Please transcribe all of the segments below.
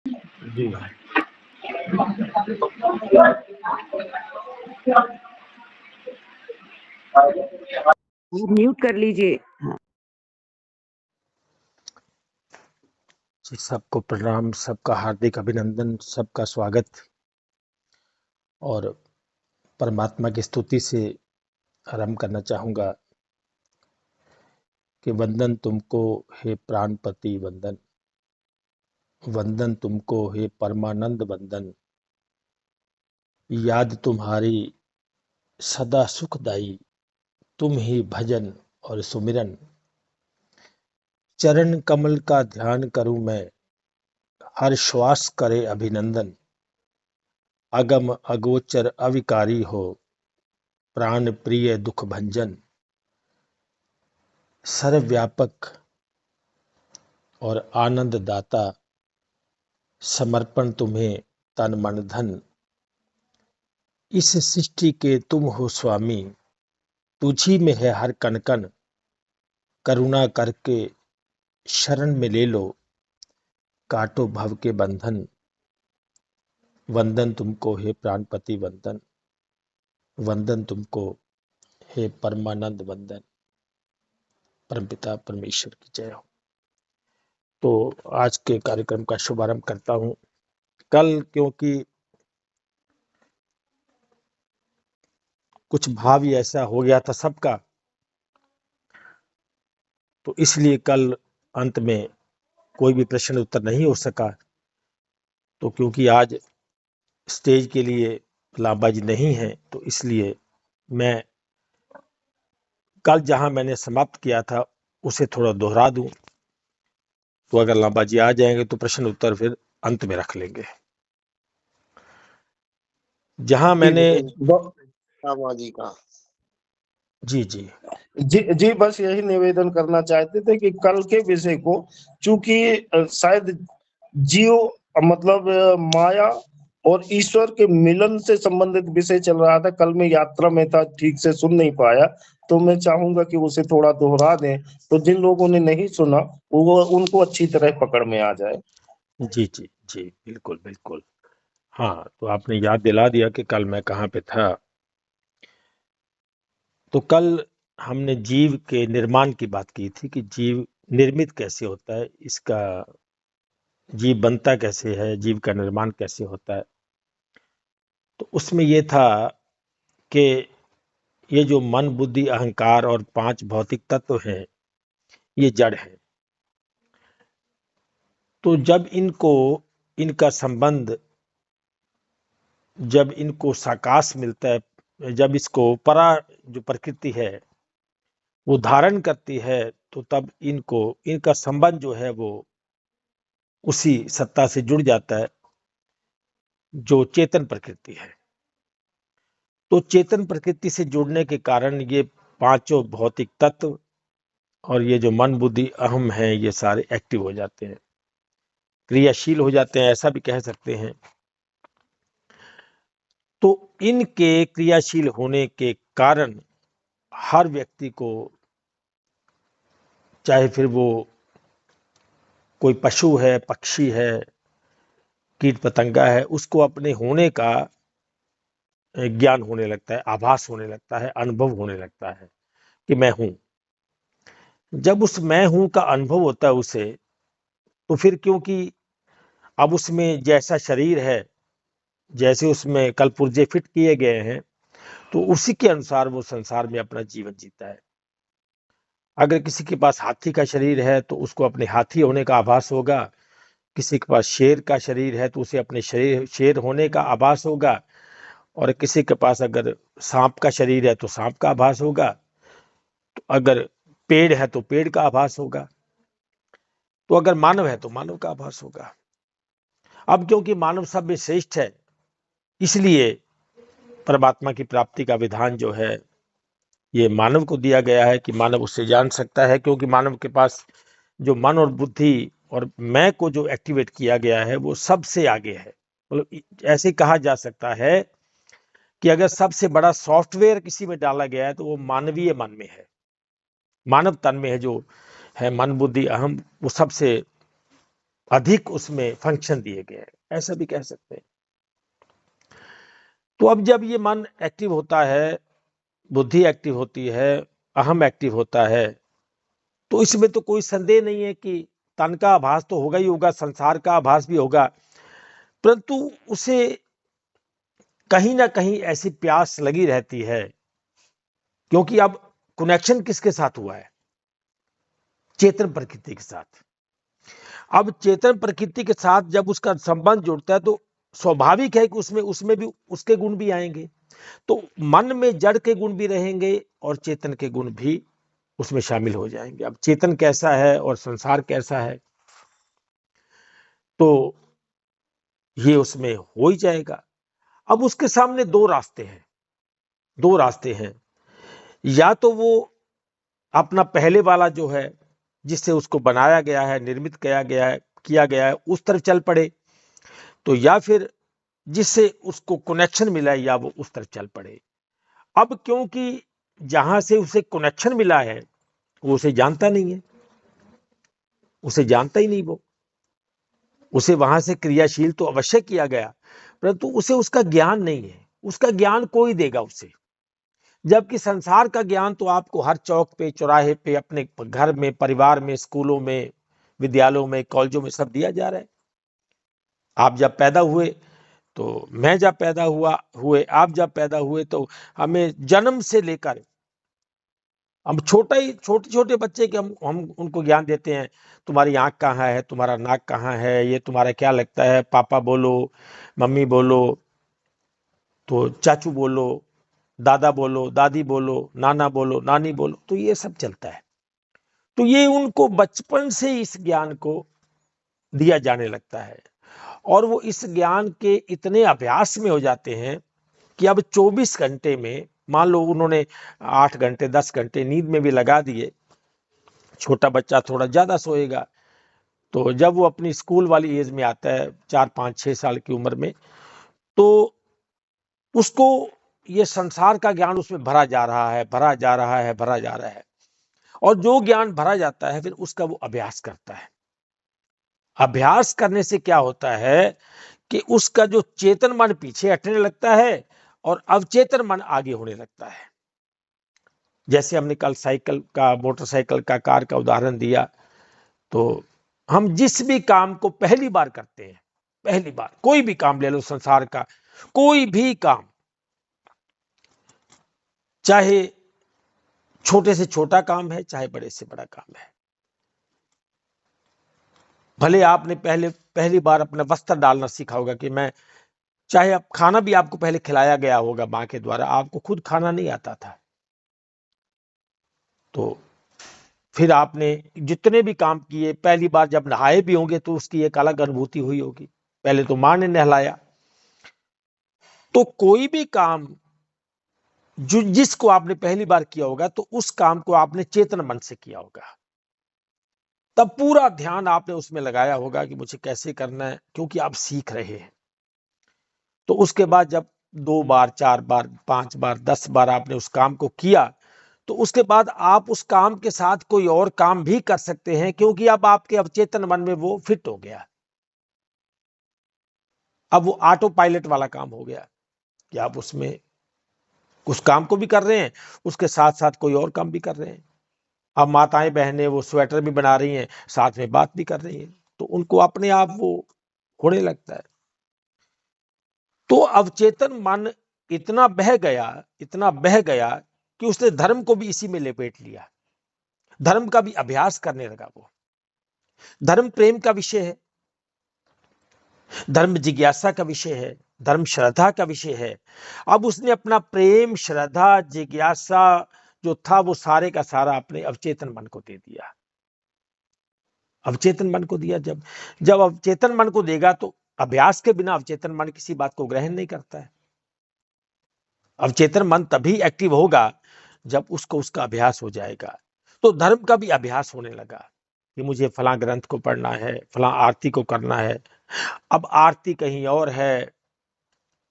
जी। Mute कर लीजिए। जी, सबको प्रणाम, सबका हार्दिक अभिनंदन, सबका स्वागत और परमात्मा की स्तुति से आरंभ करना चाहूँगा कि वंदन तुमको हे प्राणपति वंदन, वंदन तुमको हे परमानंद वंदन, याद तुम्हारी सदा सुखदाई, तुम ही भजन और सुमिरन, चरण कमल का ध्यान करूं मैं, हर श्वास करे अभिनंदन, अगम अगोचर अविकारी हो, प्राण प्रिय दुख भंजन, सर्वव्यापक और आनंद दाता, समर्पण तुम्हें तन मन धन, इस सृष्टि के तुम हो स्वामी, तुझी में है हर कण कण, करुणा करके शरण में ले लो, काटो भव के बंधन, वंदन तुमको हे प्राणपति वंदन, वंदन तुमको हे परमानंद वंदन, परमपिता परमेश्वर की जय हो। तो आज के कार्यक्रम का शुभारंभ करता हूं। कल क्योंकि कुछ भाव ही ऐसा हो गया था सबका, तो इसलिए कल अंत में कोई भी प्रश्न उत्तर नहीं हो सका। तो क्योंकि आज स्टेज के लिए लांबाजी नहीं है, तो इसलिए मैं कल जहां मैंने समाप्त किया था उसे थोड़ा दोहरा दूं, तो अगर लांबाजी आ जाएंगे तो प्रश्न उत्तर फिर अंत में रख लेंगे। जहां मैंने जी का जी जी जी बस यही निवेदन करना चाहते थे कि कल के विषय को, चूंकि शायद जीव मतलब माया और ईश्वर के मिलन से संबंधित विषय चल रहा था। कल मैं यात्रा में था, ठीक से सुन नहीं पाया, तो मैं चाहूंगा कि उसे थोड़ा दोहरा दें, तो जिन लोगों ने नहीं सुना वो उनको अच्छी तरह पकड़ में आ जाए। जी जी जी बिल्कुल बिल्कुल। हाँ, तो आपने याद दिला दिया कि कल मैं कहाँ पे था। तो कल हमने जीव के निर्माण की बात की थी कि जीव निर्मित कैसे होता है, इसका जीव बनता कैसे है, जीव का निर्माण कैसे होता है। तो उसमें ये था कि ये जो मन बुद्धि अहंकार और 5 भौतिक तत्व हैं, ये जड़ है। तो जब इनका संबंध, जब इनको साकाश मिलता है, जब इसको परा जो प्रकृति है वो धारण करती है, तो तब इनका संबंध जो है वो उसी सत्ता से जुड़ जाता है जो चेतन प्रकृति है। तो चेतन प्रकृति से जुड़ने के कारण ये 5 भौतिक तत्व और ये जो मन बुद्धि अहम है, ये सारे एक्टिव हो जाते हैं, क्रियाशील हो जाते हैं, ऐसा भी कह सकते हैं। तो इनके क्रियाशील होने के कारण हर व्यक्ति को, चाहे फिर वो कोई पशु है, पक्षी है, कीट पतंगा है, उसको अपने होने का ज्ञान होने लगता है, आभास होने लगता है, अनुभव होने लगता है कि मैं हूं। जब उस मैं हूं का अनुभव होता है उसे, तो फिर क्योंकि अब उसमें जैसा शरीर है, जैसे उसमें कल पुर्जे फिट किए गए हैं, तो उसी के अनुसार वो संसार में अपना जीवन जीता है। अगर किसी के पास हाथी का शरीर है तो उसको अपने हाथी होने का आभास होगा, किसी के पास शेर का शरीर है तो उसे अपने शेर होने का आभास होगा, और किसी के पास अगर सांप का शरीर है तो सांप का आभास होगा, तो अगर पेड़ है तो पेड़ का आभास होगा, तो अगर मानव है तो मानव का आभास होगा। अब क्योंकि मानव सब में श्रेष्ठ है, इसलिए परमात्मा की प्राप्ति का विधान जो है ये मानव को दिया गया है कि मानव उससे जान सकता है, क्योंकि मानव के पास जो मन और बुद्धि और मैं को जो एक्टिवेट किया गया है वो सबसे आगे है। मतलब ऐसे कहा जा सकता है कि अगर सबसे बड़ा सॉफ्टवेयर किसी में डाला गया है तो वो मानवीय मन में है, मानव तन में है, जो है मन बुद्धि अहम, वो सबसे अधिक उसमें फंक्शन दिए गए हैं, ऐसा भी कह सकते हैं। तो अब जब ये मन एक्टिव होता है, बुद्धि एक्टिव होती है, अहम एक्टिव होता है, तो इसमें तो कोई संदेह नहीं है कि तन का आभास तो होगा ही होगा, संसार का आभास भी होगा, परंतु उसे कहीं ना कहीं ऐसी प्यास लगी रहती है, क्योंकि अब कनेक्शन किसके साथ हुआ है? चेतन प्रकृति के साथ। अब चेतन प्रकृति के साथ जब उसका संबंध जुड़ता है तो स्वाभाविक है कि उसमें उसमें भी उसके गुण भी आएंगे। तो मन में जड़ के गुण भी रहेंगे और चेतन के गुण भी उसमें शामिल हो जाएंगे। अब चेतन कैसा है और संसार कैसा है, तो ये उसमें हो ही जाएगा। अब उसके सामने दो रास्ते हैं, दो रास्ते हैं। या तो वो अपना पहले वाला जो है, जिससे उसको बनाया गया है, निर्मित किया गया है, उस तरफ चल पड़े, तो या फिर जिससे उसको कनेक्शन मिला है, या वो उस तरफ चल पड़े। अब क्योंकि जहां से उसे कनेक्शन मिला है वो उसे जानता नहीं है, उसे जानता ही नहीं वो। उसे वहां से क्रियाशील तो अवश्य किया गया, परंतु उसे उसका ज्ञान नहीं है। उसका ज्ञान कोई देगा उसे, जबकि संसार का ज्ञान तो आपको हर चौक पे, चौराहे पे, अपने घर में, परिवार में, स्कूलों में, विद्यालयों में, कॉलेजों में सब दिया जा रहा है। आप जब पैदा हुए, तो मैं जब पैदा हुए, आप जब पैदा हुए, तो हमें जन्म से लेकर हम छोटे छोटे बच्चे के हम उनको ज्ञान देते हैं। तुम्हारी आंख कहाँ है, तुम्हारा नाक कहाँ है, ये तुम्हारा क्या लगता है, पापा बोलो, मम्मी बोलो, तो चाचू बोलो, दादा बोलो, दादी बोलो, नाना बोलो, नानी बोलो, तो ये सब चलता है। तो ये उनको बचपन से इस ज्ञान को दिया जाने लगता है, और वो इस ज्ञान के इतने अभ्यास में हो जाते हैं कि अब 24 घंटे में, मान लो उन्होंने 8 घंटे 10 घंटे नींद में भी लगा दिए। छोटा बच्चा थोड़ा ज्यादा सोएगा, तो जब वो अपनी स्कूल वाली एज में आता है, 4 5 6 साल की उम्र में, तो उसको ये संसार का ज्ञान उसमें भरा जा रहा है, भरा जा रहा है, भरा जा रहा है। और जो ज्ञान भरा जाता है, फिर उसका वो अभ्यास करता है। अभ्यास करने से क्या होता है कि उसका जो चेतन मन पीछे हटने लगता है और अवचेतन मन आगे होने लगता है। जैसे हमने कल साइकिल का, मोटरसाइकिल का, कार का उदाहरण दिया, तो हम जिस भी काम को पहली बार करते हैं, पहली बार कोई भी काम ले लो, संसार का कोई भी काम, चाहे छोटे से छोटा काम है, चाहे बड़े से बड़ा काम है, भले आपने पहली बार अपना वस्त्र डालना सीखा होगा, कि मैं, चाहे अब खाना भी आपको पहले खिलाया गया होगा मां के द्वारा, आपको खुद खाना नहीं आता था, तो फिर आपने जितने भी काम किए, पहली बार जब नहाए भी होंगे तो उसकी एक अलग अनुभूति हुई होगी। पहले तो मां ने नहलाया। तो कोई भी काम जो जिसको आपने पहली बार किया होगा, तो उस काम को आपने चेतन मन से किया होगा, तब पूरा ध्यान आपने उसमें लगाया होगा कि मुझे कैसे करना है, क्योंकि आप सीख रहे हैं। तो उसके बाद जब 2 बार, 4 बार, 5 बार, 10 बार आपने उस काम को किया, तो उसके बाद आप उस काम के साथ कोई और काम भी कर सकते हैं, क्योंकि अब आपके अवचेतन मन में वो फिट हो गया। अब वो ऑटो पायलट वाला काम हो गया कि आप उसमें उस काम को भी कर रहे हैं, उसके साथ साथ कोई और काम भी कर रहे हैं। अब माताएं बहनें वो स्वेटर भी बना रही हैं, साथ में बात भी कर रही हैं, तो उनको अपने आप वो होने लगता है। तो अवचेतन मन इतना बह गया, इतना बह गया, कि उसने धर्म को भी इसी में लपेट लिया। धर्म का भी अभ्यास करने लगा वो। धर्म प्रेम का विषय है, धर्म जिज्ञासा का विषय है, धर्म श्रद्धा का विषय है। अब उसने अपना प्रेम, श्रद्धा, जिज्ञासा जो था, वो सारे का सारा अपने अवचेतन मन को दे दिया। अवचेतन मन को दिया, जब जब अवचेतन मन को देगा, तो अभ्यास के बिना अवचेतन मन किसी बात को ग्रहण नहीं करता है। अवचेतन मन तभी एक्टिव होगा जब उसको उसका अभ्यास हो जाएगा। तो धर्म का भी अभ्यास होने लगा कि मुझे फलां ग्रंथ को पढ़ना है, फलां आरती को करना है। अब आरती कहीं और है,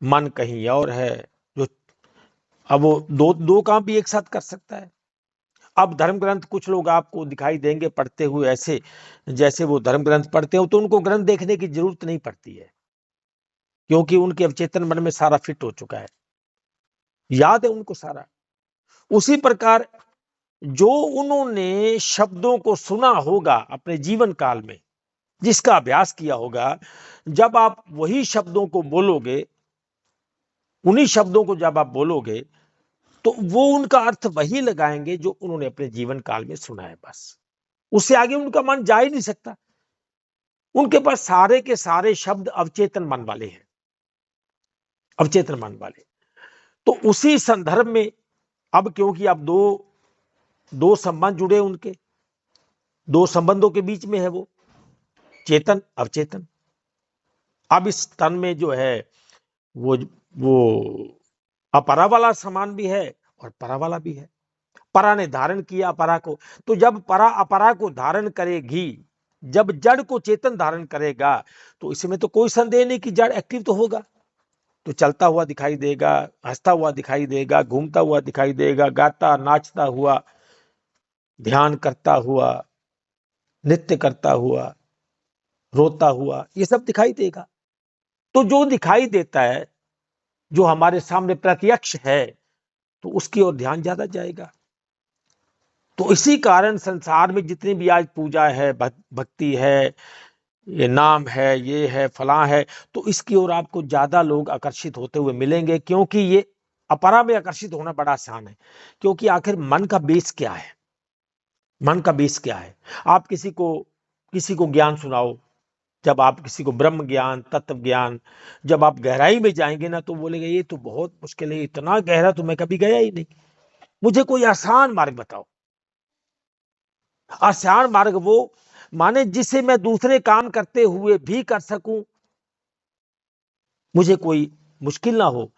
मन कहीं और है, जो अब वो दो दो काम भी एक साथ कर सकता है। अब धर्म ग्रंथ कुछ लोग आपको दिखाई देंगे पढ़ते हुए ऐसे जैसे वो धर्म ग्रंथ पढ़ते हो, तो उनको ग्रंथ देखने की जरूरत नहीं पड़ती है, क्योंकि उनके अवचेतन मन में सारा फिट हो चुका है, याद है उनको सारा। उसी प्रकार जो उन्होंने शब्दों को सुना होगा अपने जीवन काल में, जिसका अभ्यास किया होगा, जब आप वही शब्दों को बोलोगे, उन्हीं शब्दों को जब आप बोलोगे, तो वो उनका अर्थ वही लगाएंगे जो उन्होंने अपने जीवन काल में सुना है। बस उससे आगे उनका मन जा ही नहीं सकता। उनके पास सारे के सारे शब्द अवचेतन मन वाले हैं, अवचेतन मन वाले। तो उसी संदर्भ में अब क्योंकि अब दो संबंध जुड़े, उनके दो संबंधों के बीच में है वो चेतन अवचेतन। अब इस तन में जो है वो अपरा वाला समान भी है और परा वाला भी है। परा ने धारण किया अपरा को, तो जब परा अपरा को धारण करेगी, जब जड़ को चेतन धारण करेगा, तो इसमें तो कोई संदेह नहीं कि जड़ एक्टिव तो होगा, तो चलता हुआ दिखाई देगा, हंसता हुआ दिखाई देगा, घूमता हुआ दिखाई देगा, गाता नाचता हुआ, ध्यान करता हुआ, नृत्य करता हुआ, रोता हुआ, ये सब दिखाई देगा। तो जो दिखाई देता है, जो हमारे सामने प्रत्यक्ष है, तो उसकी ओर ध्यान ज्यादा जाएगा। तो इसी कारण संसार में जितनी भी आज पूजा है, भक्ति है, ये नाम है, ये है, फलां है, तो इसकी ओर आपको ज्यादा लोग आकर्षित होते हुए मिलेंगे, क्योंकि ये अपरा में आकर्षित होना बड़ा आसान है। क्योंकि आखिर मन का बेस क्या है? मन का बेस क्या है? आप किसी को ज्ञान सुनाओ, जब आप किसी को ब्रह्म ज्ञान, तत्व ज्ञान, जब आप गहराई में जाएंगे ना, तो बोलेगा ये तो बहुत मुश्किल है, इतना गहरा तो मैं कभी गया ही नहीं, मुझे कोई आसान मार्ग बताओ। आसान मार्ग वो माने जिसे मैं दूसरे काम करते हुए भी कर सकूं, मुझे कोई मुश्किल ना हो।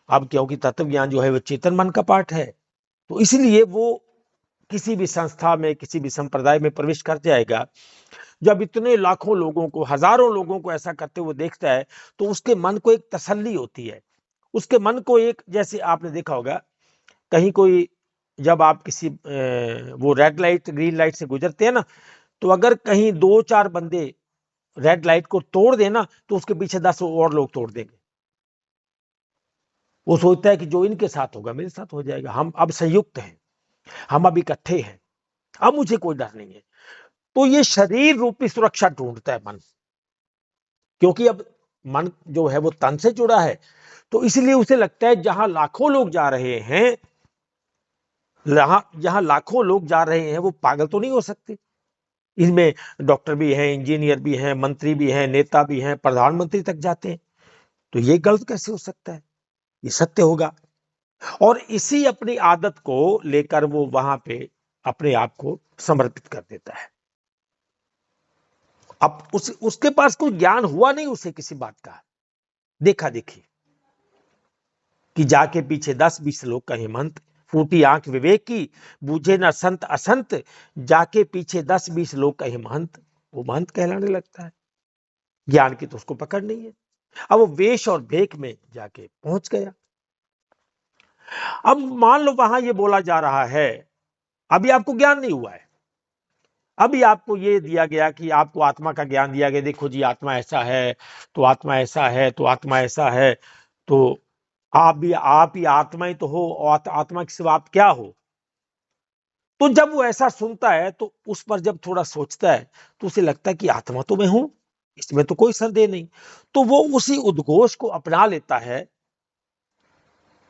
अब क्योंकि तत्व ज्ञान जो है वो चेतन मन का पाठ है, तो इसलिए वो किसी भी संस्था में, किसी भी संप्रदाय में प्रवेश कर जाएगा। जब इतने लाखों लोगों को, हजारों लोगों को ऐसा करते हुए देखता है, तो उसके मन को एक तसल्ली होती है। उसके मन को एक, जैसे आपने देखा होगा कहीं कोई, जब आप किसी वो रेड लाइट ग्रीन लाइट से गुजरते हैं ना, तो अगर कहीं 2-4 बंदे रेड लाइट को तोड़ देना, तो उसके पीछे 10 और लोग तोड़ देंगे। वो सोचता है कि जो इनके साथ होगा मेरे साथ हो जाएगा, हम अब संयुक्त हैं, हम अब इकट्ठे हैं, अब मुझे कोई डर नहीं है। तो ये शरीर रूपी सुरक्षा ढूंढता है मन, क्योंकि अब मन जो है वो तन से जुड़ा है, तो इसलिए उसे लगता है जहां लाखों लोग जा रहे हैं, जहां लाखों लोग जा रहे हैं, वो पागल तो नहीं हो सकते। इनमें डॉक्टर भी हैं, इंजीनियर भी हैं, मंत्री भी हैं, नेता भी हैं, प्रधानमंत्री तक जाते हैं, तो ये गलत कैसे हो सकता है? ये सत्य होगा। और इसी अपनी आदत को लेकर वो वहां पे अपने आप को समर्पित कर देता है। अब उसके पास कोई ज्ञान हुआ नहीं उसे किसी बात का, देखा देखी कि जाके पीछे 10-20 लोग कहे मंत, फूटी आंख विवेक की, बूझे ना संत असंत, जाके पीछे 10-20 लोग कहे महंत, वो महंत कहलाने लगता है। ज्ञान की तो उसको पकड़ नहीं है। अब वो वेश और भेक में जाके पहुंच गया। अब मान लो वहां ये बोला जा रहा है, अभी आपको ज्ञान नहीं हुआ है, अभी आपको ये दिया गया कि आपको आत्मा का ज्ञान दिया गया, देखो जी आत्मा ऐसा है, तो आत्मा ऐसा है, तो आत्मा ऐसा है, तो आप ही आत्मा ही तो हो, और आत्मा के सिवा आप क्या हो। तो जब वो ऐसा सुनता है, तो उस पर जब थोड़ा सोचता है, तो उसे लगता है कि आत्मा तो मैं हूं, इसमें तो कोई संदेह नहीं। तो वो उसी उद्घोष को अपना लेता है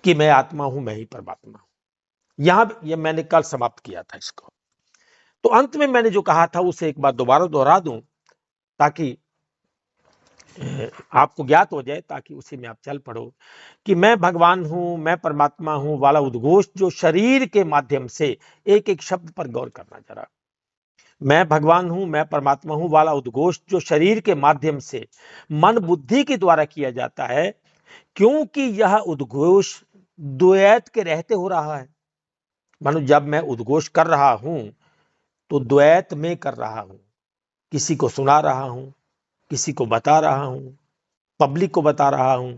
कि मैं आत्मा हूं, मैं ही परमात्मा हूं। ये मैंने कल समाप्त किया था इसको। तो अंत में मैंने जो कहा था उसे एक बार दोबारा दोहरा दूं, ताकि आपको ज्ञात हो जाए, ताकि उसी में आप चल पड़ो कि मैं भगवान हूं, मैं परमात्मा हूं वाला उद्घोष जो शरीर के माध्यम से, एक एक शब्द पर गौर करना जरा, मैं भगवान हूं, मैं परमात्मा हूं वाला उद्घोष जो शरीर के माध्यम से मन बुद्धि के द्वारा किया जाता है, क्योंकि यह उद्घोष द्वैत के रहते हो रहा है। मानो जब मैं उद्घोष कर रहा हूं, तो द्वैत में कर रहा हूं, किसी को सुना रहा हूं, किसी को बता रहा हूं, पब्लिक को बता रहा हूं,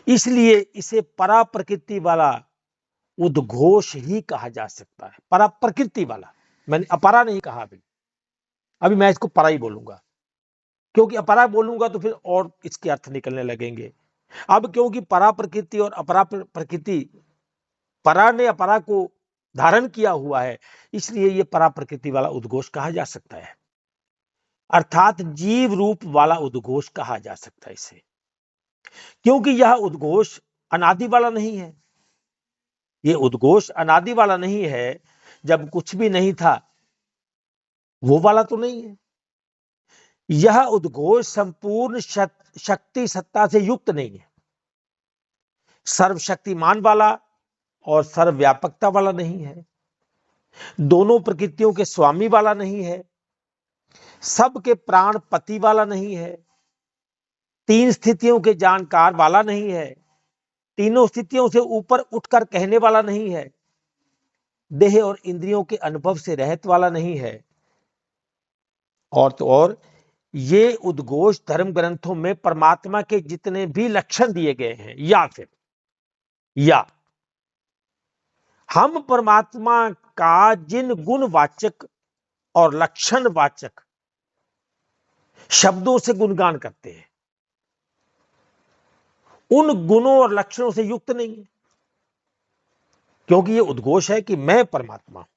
इसलिए इसे परा प्रकृति वाला उद्घोष ही कहा जा सकता है, परा प्रकृति वाला। मैंने अपरा नहीं कहा, अभी मैं इसको परा ही बोलूंगा, क्योंकि अपरा बोलूंगा तो फिर और इसके अर्थ निकलने लगेंगे। अब क्योंकि परा प्रकृति और अपरा प्रकृति, परा ने अपरा को धारण किया हुआ है, इसलिए ये परा प्रकृति वाला उद्घोष कहा जा सकता है, अर्थात जीव रूप वाला उद्घोष कहा जा सकता है इसे, क्योंकि यह उद्घोष अनादि वाला नहीं है। ये उद्घोष अनादि वाला नहीं है, जब कुछ भी नहीं था वो वाला तो नहीं है। यह उद्घोष संपूर्ण शक्ति सत्ता से युक्त नहीं है, सर्वशक्तिमान वाला और सर्वव्यापकता वाला नहीं है, दोनों प्रकृतियों के स्वामी वाला नहीं है, सबके प्राण पति वाला नहीं है, तीन स्थितियों के जानकार वाला नहीं है, तीनों स्थितियों से ऊपर उठकर कहने वाला नहीं है, देह और इंद्रियों के अनुभव से रहित वाला नहीं है। और तो और ये उद्घोष धर्म ग्रंथों में परमात्मा के जितने भी लक्षण दिए गए हैं, या हम परमात्मा का जिन गुणवाचक और लक्षणवाचक शब्दों से गुणगान करते हैं, उन गुणों और लक्षणों से युक्त नहीं है, क्योंकि यह उद्घोष है कि मैं परमात्मा हूं।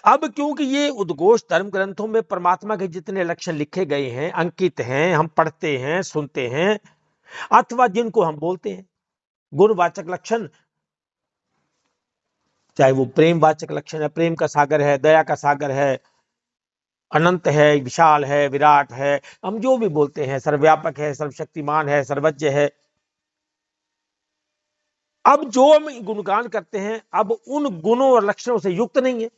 अब क्योंकि ये उद्घोष धर्म ग्रंथों में परमात्मा के जितने लक्षण लिखे गए हैं, अंकित हैं, हम पढ़ते हैं, सुनते हैं, अथवा जिनको हम बोलते हैं गुणवाचक लक्षण, चाहे वो प्रेमवाचक लक्षण है, प्रेम का सागर है, दया का सागर है, अनंत है, विशाल है, विराट है, हम जो भी बोलते हैं, सर्वव्यापक है, सर्वशक्तिमान है, सर्वज्ञ है, अब जो हम गुणगान करते हैं, अब उन गुणों और लक्षणों से युक्त नहीं है,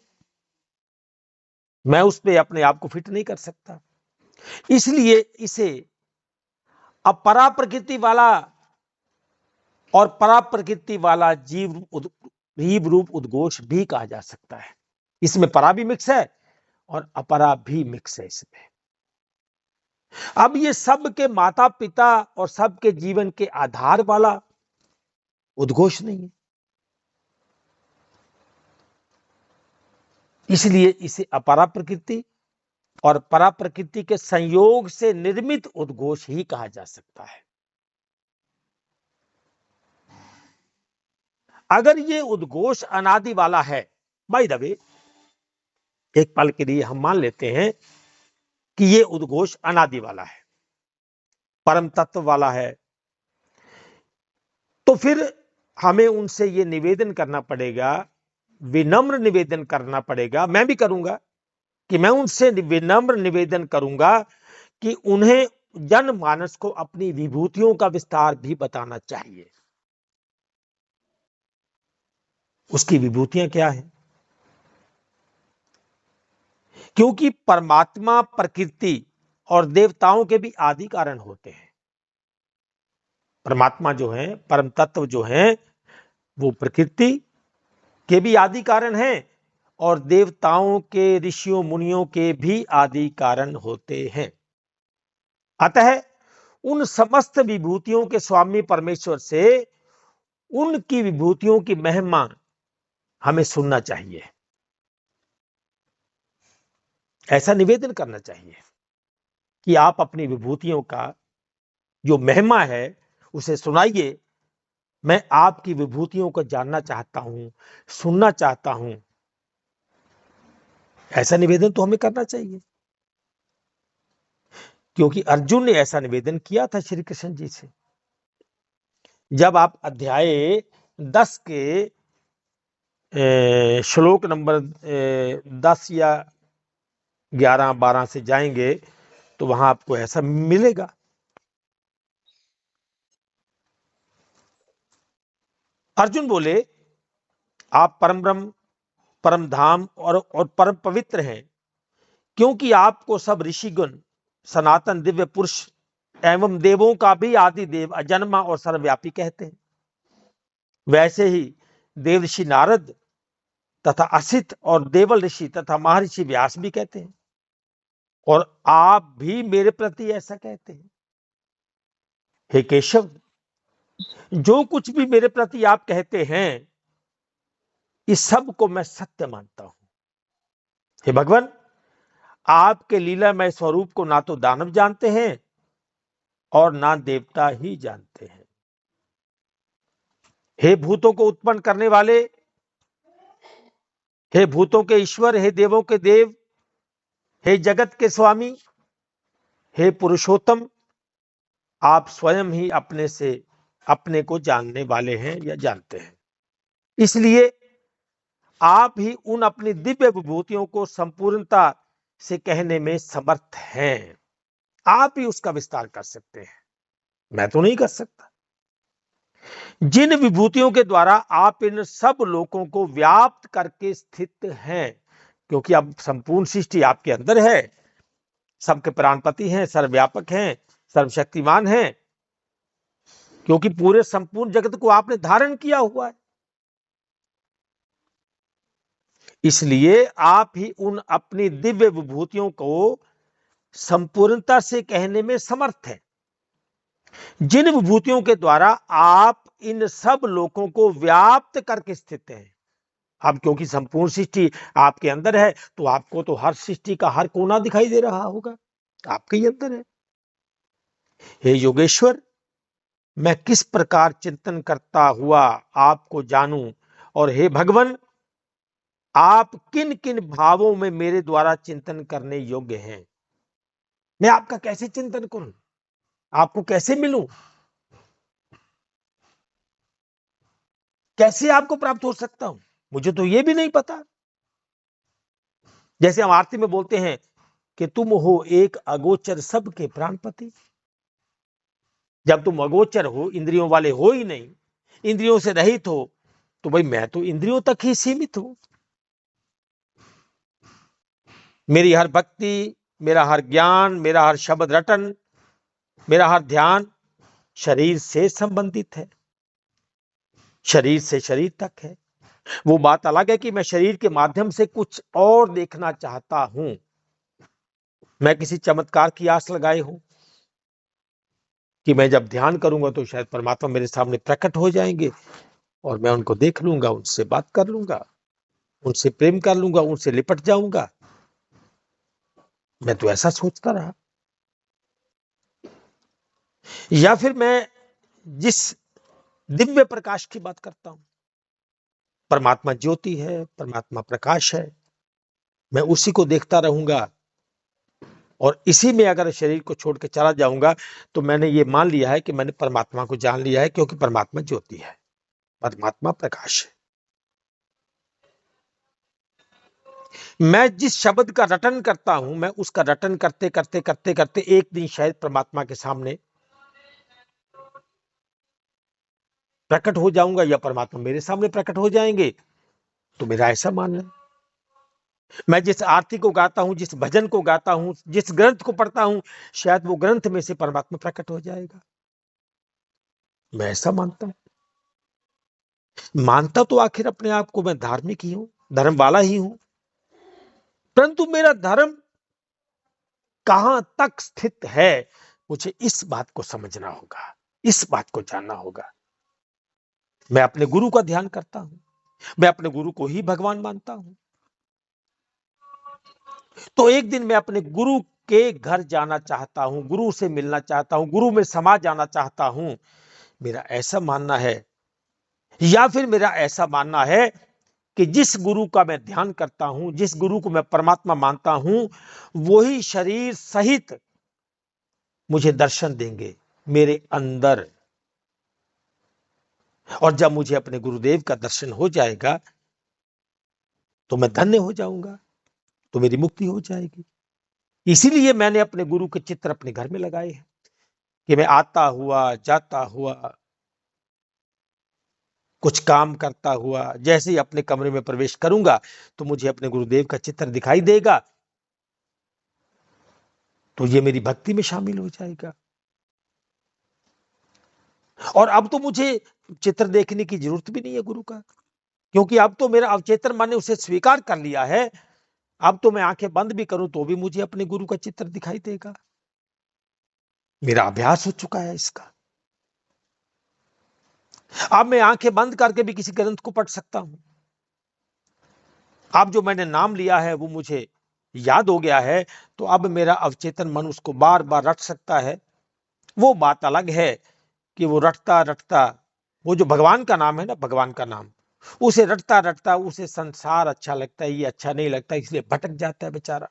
मैं उस पर अपने आप को फिट नहीं कर सकता, इसलिए इसे अपरा प्रकृति वाला और परा प्रकृति वाला जीव रूप उद्घोष भी कहा जा सकता है। इसमें परा भी मिक्स है और अपरा भी मिक्स है इसमें। अब ये सबके माता पिता और सबके जीवन के आधार वाला उद्घोष नहीं है, इसलिए इसे अपरा प्रकृति और परा प्रकृति के संयोग से निर्मित उद्घोष ही कहा जा सकता है। अगर ये उद्घोष अनादि वाला है, बाय द वे एक पल के लिए हम मान लेते हैं कि ये उद्घोष अनादि वाला है, परम तत्व वाला है, तो फिर हमें उनसे ये निवेदन करना पड़ेगा, विनम्र निवेदन करना पड़ेगा, मैं भी करूंगा कि मैं उनसे विनम्र निवेदन करूंगा कि उन्हें जनमानस को अपनी विभूतियों का विस्तार भी बताना चाहिए। उसकी विभूतियां क्या है? क्योंकि परमात्मा प्रकृति और देवताओं के भी आदि कारण होते हैं। परमात्मा जो है, परम तत्व जो है, वो प्रकृति के भी आदि कारण हैं और देवताओं के, ऋषियों मुनियों के भी आदि कारण होते हैं। अतः उन समस्त विभूतियों के स्वामी परमेश्वर से उनकी विभूतियों की महिमा हमें सुनना चाहिए, ऐसा निवेदन करना चाहिए कि आप अपनी विभूतियों का जो महिमा है उसे सुनाइए, मैं आपकी विभूतियों को जानना चाहता हूं, सुनना चाहता हूं, ऐसा निवेदन तो हमें करना चाहिए। क्योंकि अर्जुन ने ऐसा निवेदन किया था श्री कृष्ण जी से। जब आप अध्याय 10 के श्लोक नंबर 10 या 11-12 से जाएंगे तो वहां आपको ऐसा मिलेगा। अर्जुन बोले, आप परम ब्रह्म, परम धाम और परम पवित्र हैं, क्योंकि आपको सब ऋषिगण, सनातन दिव्य पुरुष एवं देवों का भी आदि देव, अजन्मा और सर्वव्यापी कहते हैं। वैसे ही देवऋषि नारद तथा असित और देवल ऋषि तथा महर्षि व्यास भी कहते हैं, और आप भी मेरे प्रति ऐसा कहते हैं। हे केशव, जो कुछ भी मेरे प्रति आप कहते हैं, इस सब को मैं सत्य मानता हूं। हे भगवान, आपके लीलामय स्वरूप को ना तो दानव जानते हैं और ना देवता ही जानते हैं। हे भूतों को उत्पन्न करने वाले, हे भूतों के ईश्वर, हे देवों के देव, हे जगत के स्वामी, हे पुरुषोत्तम, आप स्वयं ही अपने से अपने को जानने वाले हैं या जानते हैं। इसलिए आप ही उन अपनी दिव्य विभूतियों को संपूर्णता से कहने में समर्थ हैं। आप ही उसका विस्तार कर सकते हैं, मैं तो नहीं कर सकता। जिन विभूतियों के द्वारा आप इन सब लोगों को व्याप्त करके स्थित हैं, क्योंकि अब संपूर्ण सृष्टि आपके अंदर है, सबके प्राणपति हैं, सर्वव्यापक हैं, सर्वशक्तिमान हैं, क्योंकि पूरे संपूर्ण जगत को आपने धारण किया हुआ है। इसलिए आप ही उन अपनी दिव्य विभूतियों को संपूर्णता से कहने में समर्थ हैं, जिन विभूतियों के द्वारा आप इन सब लोगों को व्याप्त करके स्थित हैं। अब क्योंकि संपूर्ण सृष्टि आपके अंदर है, तो आपको तो हर सृष्टि का हर कोना दिखाई दे रहा होगा, आपके ही अंदर है। हे योगेश्वर, मैं किस प्रकार चिंतन करता हुआ आपको जानूं, और हे भगवान, आप किन किन भावों में मेरे द्वारा चिंतन करने योग्य हैं। मैं आपका कैसे चिंतन करूं, आपको कैसे मिलूं, कैसे आपको प्राप्त हो सकता हूं, मुझे तो यह भी नहीं पता। जैसे हम आरती में बोलते हैं कि तुम हो एक अगोचर सबके प्राणपति। जब तुम अगोचर हो, इंद्रियों वाले हो ही नहीं, इंद्रियों से रहित हो, तो भाई मैं तो इंद्रियों तक ही सीमित हूं। मेरी हर भक्ति, मेरा हर ज्ञान, मेरा हर शब्द रटन, मेरा हर ध्यान शरीर से संबंधित है, शरीर से शरीर तक है। वो बात अलग है कि मैं शरीर के माध्यम से कुछ और देखना चाहता हूं, मैं किसी चमत्कार की आस लगाए हूं कि मैं जब ध्यान करूंगा तो शायद परमात्मा मेरे सामने प्रकट हो जाएंगे और मैं उनको देख लूंगा, उनसे बात कर लूंगा, उनसे प्रेम कर लूंगा, उनसे लिपट जाऊंगा। मैं तो ऐसा सोचता रहा। या फिर मैं जिस दिव्य प्रकाश की बात करता हूं, परमात्मा ज्योति है, परमात्मा प्रकाश है, मैं उसी को देखता रहूंगा और इसी में अगर शरीर को छोड़ के चला जाऊंगा तो मैंने ये मान लिया है कि मैंने परमात्मा को जान लिया है, क्योंकि परमात्मा ज्योति है, परमात्मा प्रकाश है। मैं जिस शब्द का रटन करता हूं, मैं उसका रटन करते करते करते करते एक दिन शायद परमात्मा के सामने प्रकट हो जाऊंगा या परमात्मा मेरे सामने प्रकट हो जाएंगे। तो मेरा ऐसा मानना है। मैं जिस आरती को गाता हूं, जिस भजन को गाता हूं, जिस ग्रंथ को पढ़ता हूं, शायद वो ग्रंथ में से परमात्मा प्रकट हो जाएगा। मैं ऐसा मानता हूं। मानता तो आखिर अपने आप को मैं धार्मिक ही हूं, धर्म वाला ही हूं, परंतु मेरा धर्म कहां तक स्थित है, मुझे इस बात को समझना होगा, इस बात को जानना होगा। मैं अपने गुरु का ध्यान करता हूं, मैं अपने गुरु को ही भगवान मानता हूं। तो एक दिन मैं अपने गुरु के घर जाना चाहता हूं, गुरु से मिलना चाहता हूं, गुरु में समा जाना चाहता हूं। मेरा ऐसा मानना है, या फिर मेरा ऐसा मानना है कि जिस गुरु का मैं ध्यान करता हूं, जिस गुरु को मैं परमात्मा मानता हूं, वही शरीर सहित मुझे दर्शन देंगे मेरे अंदर। और जब मुझे अपने गुरुदेव का दर्शन हो जाएगा तो मैं धन्य हो जाऊंगा, तो मेरी मुक्ति हो जाएगी। इसीलिए मैंने अपने गुरु के चित्र अपने घर में लगाए हैं कि मैं आता हुआ, जाता हुआ, कुछ काम करता हुआ, जैसे ही अपने कमरे में प्रवेश करूंगा तो मुझे अपने गुरुदेव का चित्र दिखाई देगा, तो ये मेरी भक्ति में शामिल हो जाएगा। और अब तो मुझे चित्र देखने की जरूरत भी नहीं है गुरु का, क्योंकि अब तो मेरा अवचेतन मन ने उसे स्वीकार कर लिया है। अब तो मैं आंखें बंद भी करूं तो भी मुझे अपने गुरु का चित्र दिखाई देगा। मेरा अभ्यास हो चुका है इसका। अब मैं आंखें बंद करके भी किसी ग्रंथ को पढ़ सकता हूं। अब जो मैंने नाम लिया है वो मुझे याद हो गया है, तो अब मेरा अवचेतन मन उसको बार बार रट सकता है। वो बात अलग है कि वो रटता रटता, वो जो भगवान का नाम है ना, भगवान का नाम, उसे रटता रटता उसे संसार अच्छा लगता है, ये अच्छा नहीं लगता, इसलिए भटक जाता है बेचारा।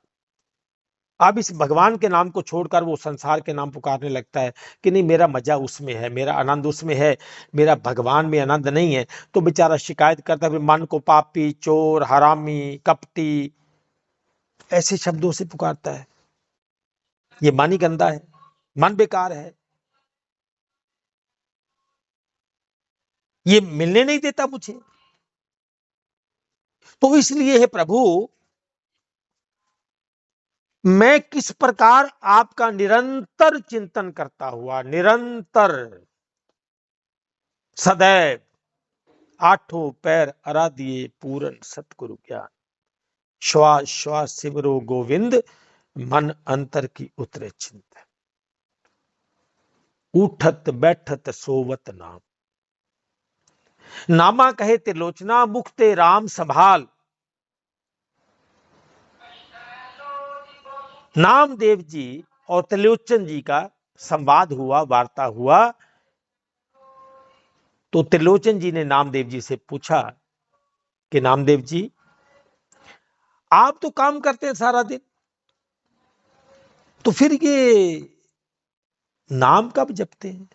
अब इस भगवान के नाम को छोड़कर वो संसार के नाम पुकारने लगता है कि नहीं, मेरा मजा उसमें है, मेरा आनंद उसमें है, मेरा भगवान में आनंद नहीं है। तो बेचारा शिकायत करता है, मन को पापी, चोर, हरामी, कपटी, ऐसे शब्दों से पुकारता है। ये मन ही गंदा है, मन बेकार है, ये मिलने नहीं देता मुझे। तो इसलिए है प्रभु, मैं किस प्रकार आपका निरंतर चिंतन करता हुआ, निरंतर सदैव आठों पैर आराधिए पूरन सतगुरु ज्ञान, श्वास श्वास सिमरो गोविंद, मन अंतर की उतरे चिंतन, उठत बैठत सोवत नाम, नामा कहे त्रिलोचना, मुख ते राम संभाल। नामदेव जी और त्रिलोचन जी का संवाद हुआ, वार्ता हुआ। तो त्रिलोचन जी ने नामदेव जी से पूछा कि नामदेव जी, आप तो काम करते हैं सारा दिन, तो फिर ये नाम कब जपते हैं,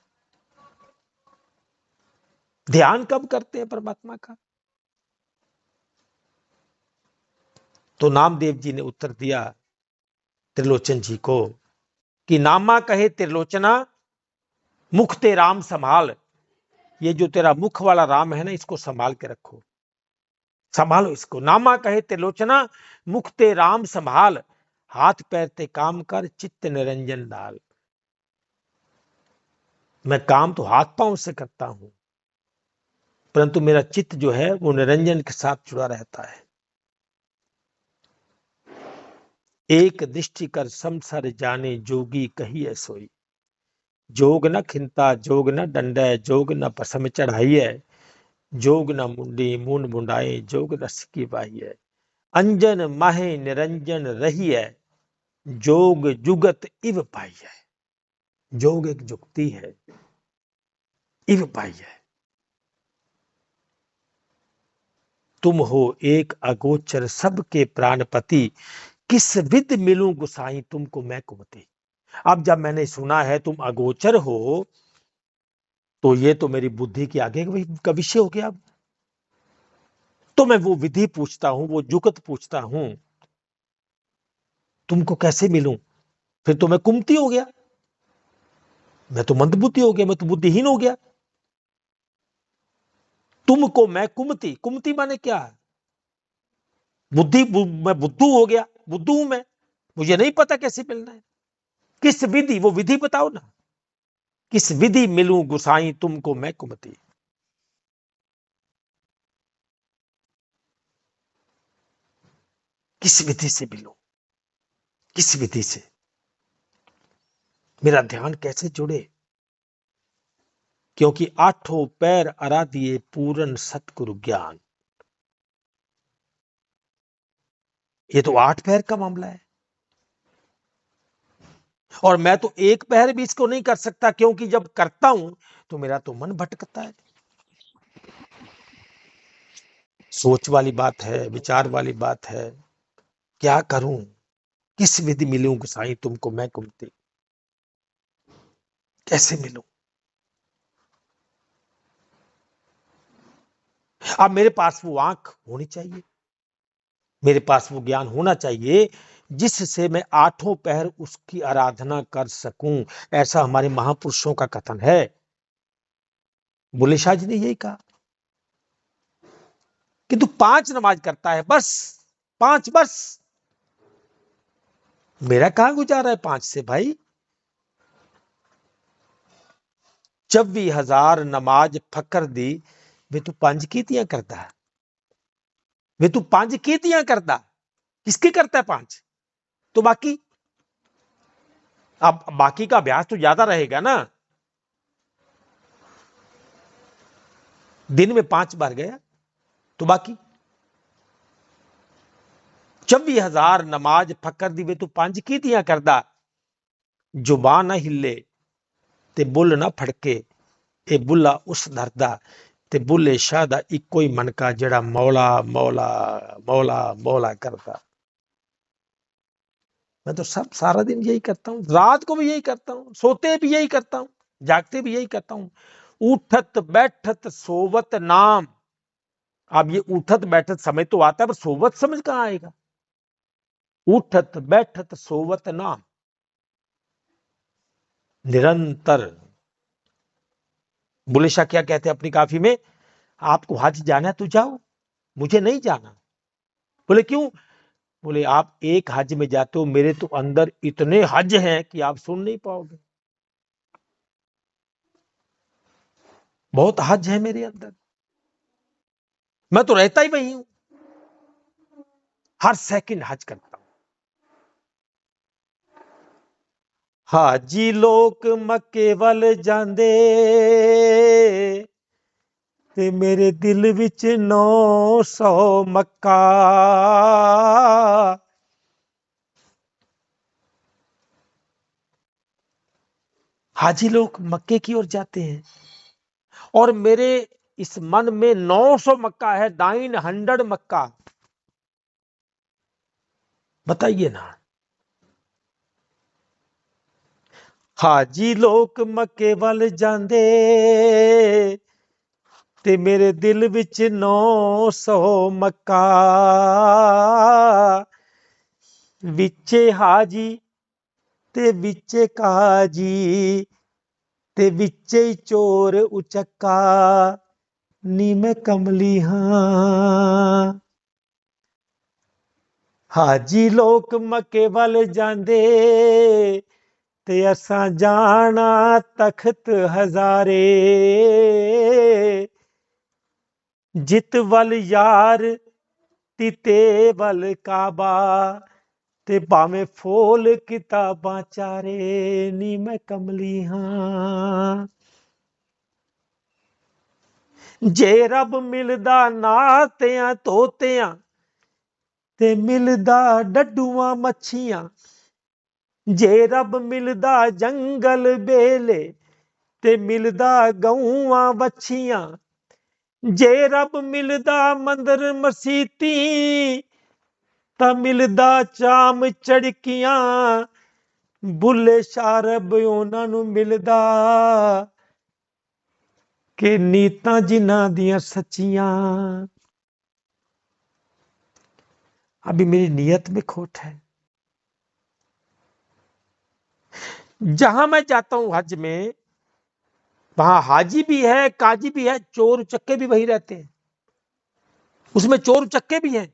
ध्यान कब करते हैं परमात्मा का? तो नामदेव जी ने उत्तर दिया त्रिलोचन जी को कि नामा कहे त्रिलोचना, मुख ते राम संभाल। ये जो तेरा मुख वाला राम है ना, इसको संभाल के रखो, संभालो इसको। नामा कहे त्रिलोचना, मुख ते राम संभाल, हाथ पैर ते काम कर, चित्त निरंजन डाल। मैं काम तो हाथ पांव से करता हूं, परंतु मेरा चित्त जो है वो निरंजन के साथ जुड़ा रहता है। एक दृष्टि कर संसार जाने, जोगी कही सोई। जोग न खिंता जोग न डंडे, जोग न पसम चढ़ाइए, जोग न मुंडी मुंड मुंडाए, जोग न सिकी बाहिए। अंजन माहे निरंजन रही है, जोग जुगत इव पाई है। जोग एक जुक्ति है, इव पाई है। तुम हो एक अगोचर सबके प्राणपति, किस विध मिलूं गुसाई तुमको मैं कुमति। अब जब मैंने सुना है तुम अगोचर हो, तो ये तो मेरी बुद्धि के आगे का विषय हो गया। तो मैं वो विधि पूछता हूं, वो जुगत पूछता हूं, तुमको कैसे मिलूं? फिर तो मैं कुमति हो गया, मैं तो मंदबुद्धि हो गया, मैं तो बुद्धिहीन हो गया। तुमको मैं कुमति, कुमति माने क्या है? मैं बुद्धू हो गया, बुद्धू हूं मैं, मुझे नहीं पता कैसे मिलना है। किस विधि, वो विधि बताओ ना। किस विधि मिलूं गुसाई तुमको मैं कुमति। किस विधि से मिलूं, किस विधि से मेरा ध्यान कैसे जुड़े? क्योंकि आठों पैर आराधिए पूरन सतगुरु ज्ञान, ये तो 8 पैर का मामला है। और मैं तो एक पैर भी इसको नहीं कर सकता, क्योंकि जब करता हूं तो मेरा तो मन भटकता है। सोच वाली बात है, विचार वाली बात है। क्या करूं, किस विधि मिलूं गोसाई तुमको मैं कुमति, कैसे मिलूं? अब मेरे पास वो आंख होनी चाहिए, मेरे पास वो ज्ञान होना चाहिए जिससे मैं आठों पहर उसकी आराधना कर सकूं। ऐसा हमारे महापुरुषों का कथन है। बुल्ले शाह जी ने यही कहा कि तू 5 नमाज करता है, बस 5, बस। मेरा कहां गुजारा है 5 से भाई? 24,000 नमाज फकर दी, वे तू 5 कीतियां करता है, वे तू 5 कीतियां करता, किसकी करता है 5? तो बाकी, अब बाकी का अभ्यास तो ज्यादा रहेगा ना। दिन में 5 बार गया तो बाकी 24,000 नमाज फकर दी वे तू 5 की दियां करदा, जुबान ना हिले ते बुल ना फड़के, ए बुल्ला उस धरदा ते बुल्ले शाह दा इक्को ही मनका जड़ा मौला मौला मौला मौला करता। मैं तो सब सारा दिन यही करता हूं, रात को भी यही करता हूं, सोते भी यही करता हूं, जागते भी यही करता हूं। उठत बैठत सोवत नाम। अब ये उठत बैठत समय तो आता है, पर सोवत समझ कहां आएगा। उठत बैठत सोवत नाम, निरंतर। बुल्ले शाह क्या कहते हैं अपनी काफी में, आपको हज जाना है तो जाओ, मुझे नहीं जाना। बोले क्यों? बोले आप एक हज में जाते हो, मेरे तो अंदर इतने हज हैं कि आप सुन नहीं पाओगे। बहुत हज है मेरे अंदर, मैं तो रहता ही वही हूं, हर सेकंड हज करता हूं। हाजी लोक मक्के वल जांदे ते मेरे दिल विच 900 मक्का। हाजी लोग मक्के की ओर जाते हैं और मेरे इस मन में 900 मक्का है, 900 मक्का। बताइए ना। हाजी लोग मक्के वल जांदे ते मेरे दिल विच 900 मक्का। विचे हाजी ते विचे काजी ते विचे चोर उचक्का, नी मैं कमली हां। हाजी लोग मक्के वल जांदे ते असां जाना तख्त हजारे। जित वल यार तिते वल काबा ते भावें फोल किताबां चारे, नी मैं कमली हां। जे रब मिलदा नातियां तोतियां ते मिलदा डड्डूआं मच्छियां, जे रब मिलदा जंगल बेले ते मिलदा गऊआं बच्छियां, जे रब मिलदा मंदर मसीती तां मिलदा चाम चड़कियां, बुल्ले शाह रब उन्हां नूं मिलदा कि नीतां जिन्हां दियां सच्चियां। अभी मेरी नियत में खोट है। जहां मैं जाता हूं हज में, वहां हाजी भी है, काजी भी है, चोर चक्के भी वही रहते हैं। उसमें चोर चक्के भी हैं,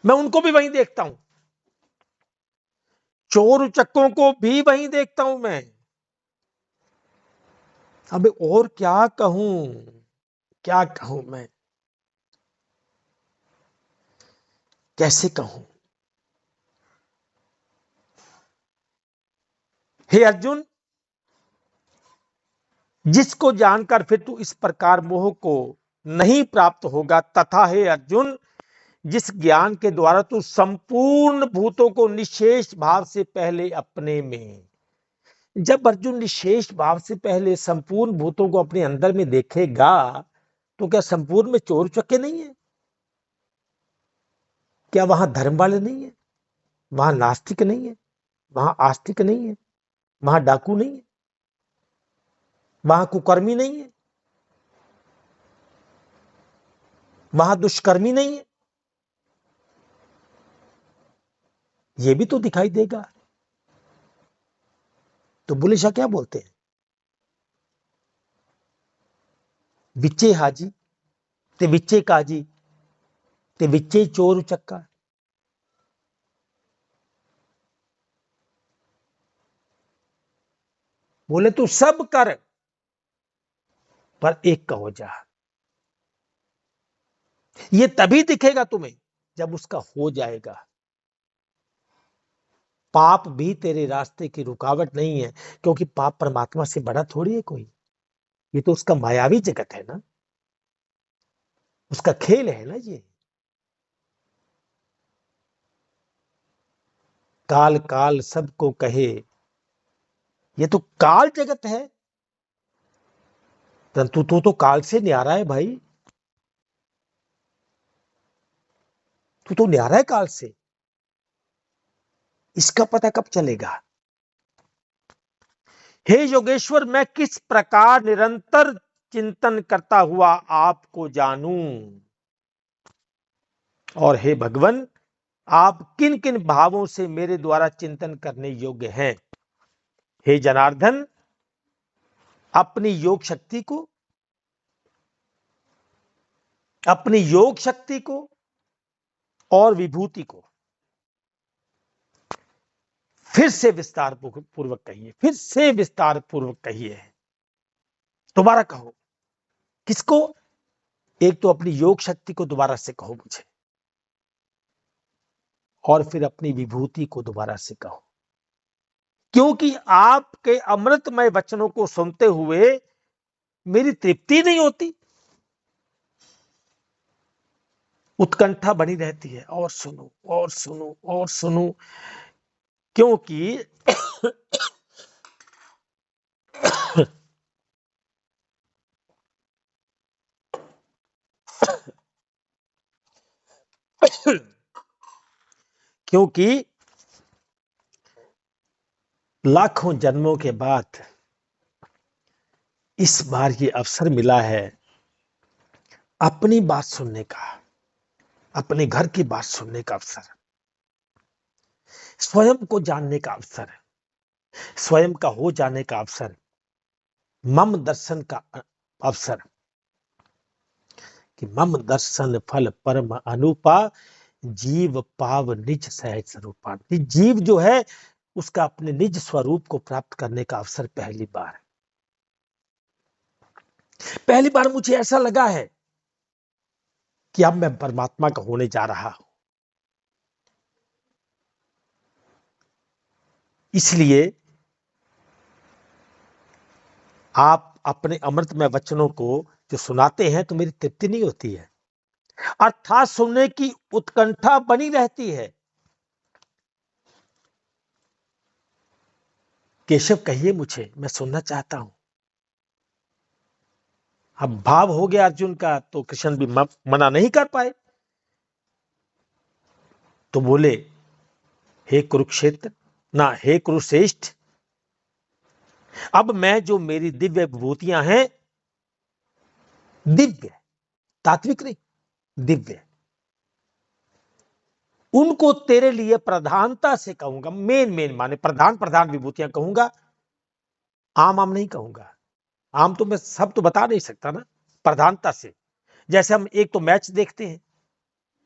मैं उनको भी वहीं देखता हूं, चोर चक्कों को भी वहीं देखता हूं मैं। अब और क्या कहूं, क्या कहूं मैं, कैसे कहूं। हे अर्जुन, जिसको जानकर फिर तू इस प्रकार मोह को नहीं प्राप्त होगा, तथा हे अर्जुन, जिस ज्ञान के द्वारा तू संपूर्ण भूतों को निशेष भाव से पहले अपने में, जब अर्जुन निशेष भाव से पहले संपूर्ण भूतों को अपने अंदर में देखेगा, तो क्या संपूर्ण में चोर चक्के नहीं है? क्या वहां धर्म वाले नहीं है? वहां नास्तिक नहीं है? वहां आस्तिक नहीं है? वहां डाकू नहीं है? वहां कुकर्मी नहीं है? वहां दुष्कर्मी नहीं है? यह भी तो दिखाई देगा। तो बुल्ले शाह क्या बोलते हैं, विचे हाजी ते विचे काजी ते विचे चोर उचक्का। बोले तू सब कर, पर एक का हो जा। ये तभी दिखेगा तुम्हें जब उसका हो जाएगा। पाप भी तेरे रास्ते की रुकावट नहीं है, क्योंकि पाप परमात्मा से बड़ा थोड़ी है कोई, ये तो उसका मायावी जगत है ना। उसका खेल है ना ये। काल काल सबको कहे, ये तो काल जगत है, परंतु तू तो काल से न्यारा है भाई, तू तो न्यारा है काल से। इसका पता कब चलेगा? हे योगेश्वर, मैं किस प्रकार निरंतर चिंतन करता हुआ आपको जानूं, और हे भगवान, आप किन किन भावों से मेरे द्वारा चिंतन करने योग्य हैं। हे जनार्दन, अपनी योग शक्ति को, अपनी योग शक्ति को और विभूति को फिर से विस्तार पूर्वक कहिए, फिर से विस्तार पूर्वक कहिए, दोबारा कहो। किसको? एक तो अपनी योग शक्ति को दोबारा से कहो मुझे, और फिर अपनी विभूति को दोबारा से कहो, क्योंकि आपके अमृतमय वचनों को सुनते हुए मेरी तृप्ति नहीं होती, उत्कंठा बनी रहती है, और सुनो और सुनो और सुनो, क्योंकि क्योंकि लाखों जन्मों के बाद इस बार ये अवसर मिला है अपनी बात सुनने का, अपने घर की बात सुनने का अवसर, स्वयं को जानने का अवसर, स्वयं का हो जाने का अवसर, मम दर्शन का अवसर, कि मम दर्शन फल परम अनुपा, जीव पाव निज सहज स्वरूपा। जीव जो है उसका अपने निज स्वरूप को प्राप्त करने का अवसर पहली बार मुझे ऐसा लगा है कि अब मैं परमात्मा का होने जा रहा हूं। इसलिए आप अपने अमृतमय वचनों को जो सुनाते हैं तो मेरी तृप्ति नहीं होती है, अर्थात सुनने की उत्कंठा बनी रहती है। केशव कहिए मुझे, मैं सुनना चाहता हूं। अब भाव हो गया अर्जुन का, तो कृष्ण भी मना नहीं कर पाए, तो बोले, हे कुरुक्षेत्र ना, हे कुरुश्रेष्ठ, अब मैं जो मेरी दिव्य विभूतियां हैं, दिव्य, तात्विक नहीं, दिव्य, उनको तेरे लिए प्रधानता से कहूंगा। मेन माने प्रधान प्रधान विभूतियां कहूंगा, आम नहीं कहूंगा। आम तो मैं सब तो बता नहीं सकता ना, प्रधानता से। जैसे हम एक तो मैच देखते हैं,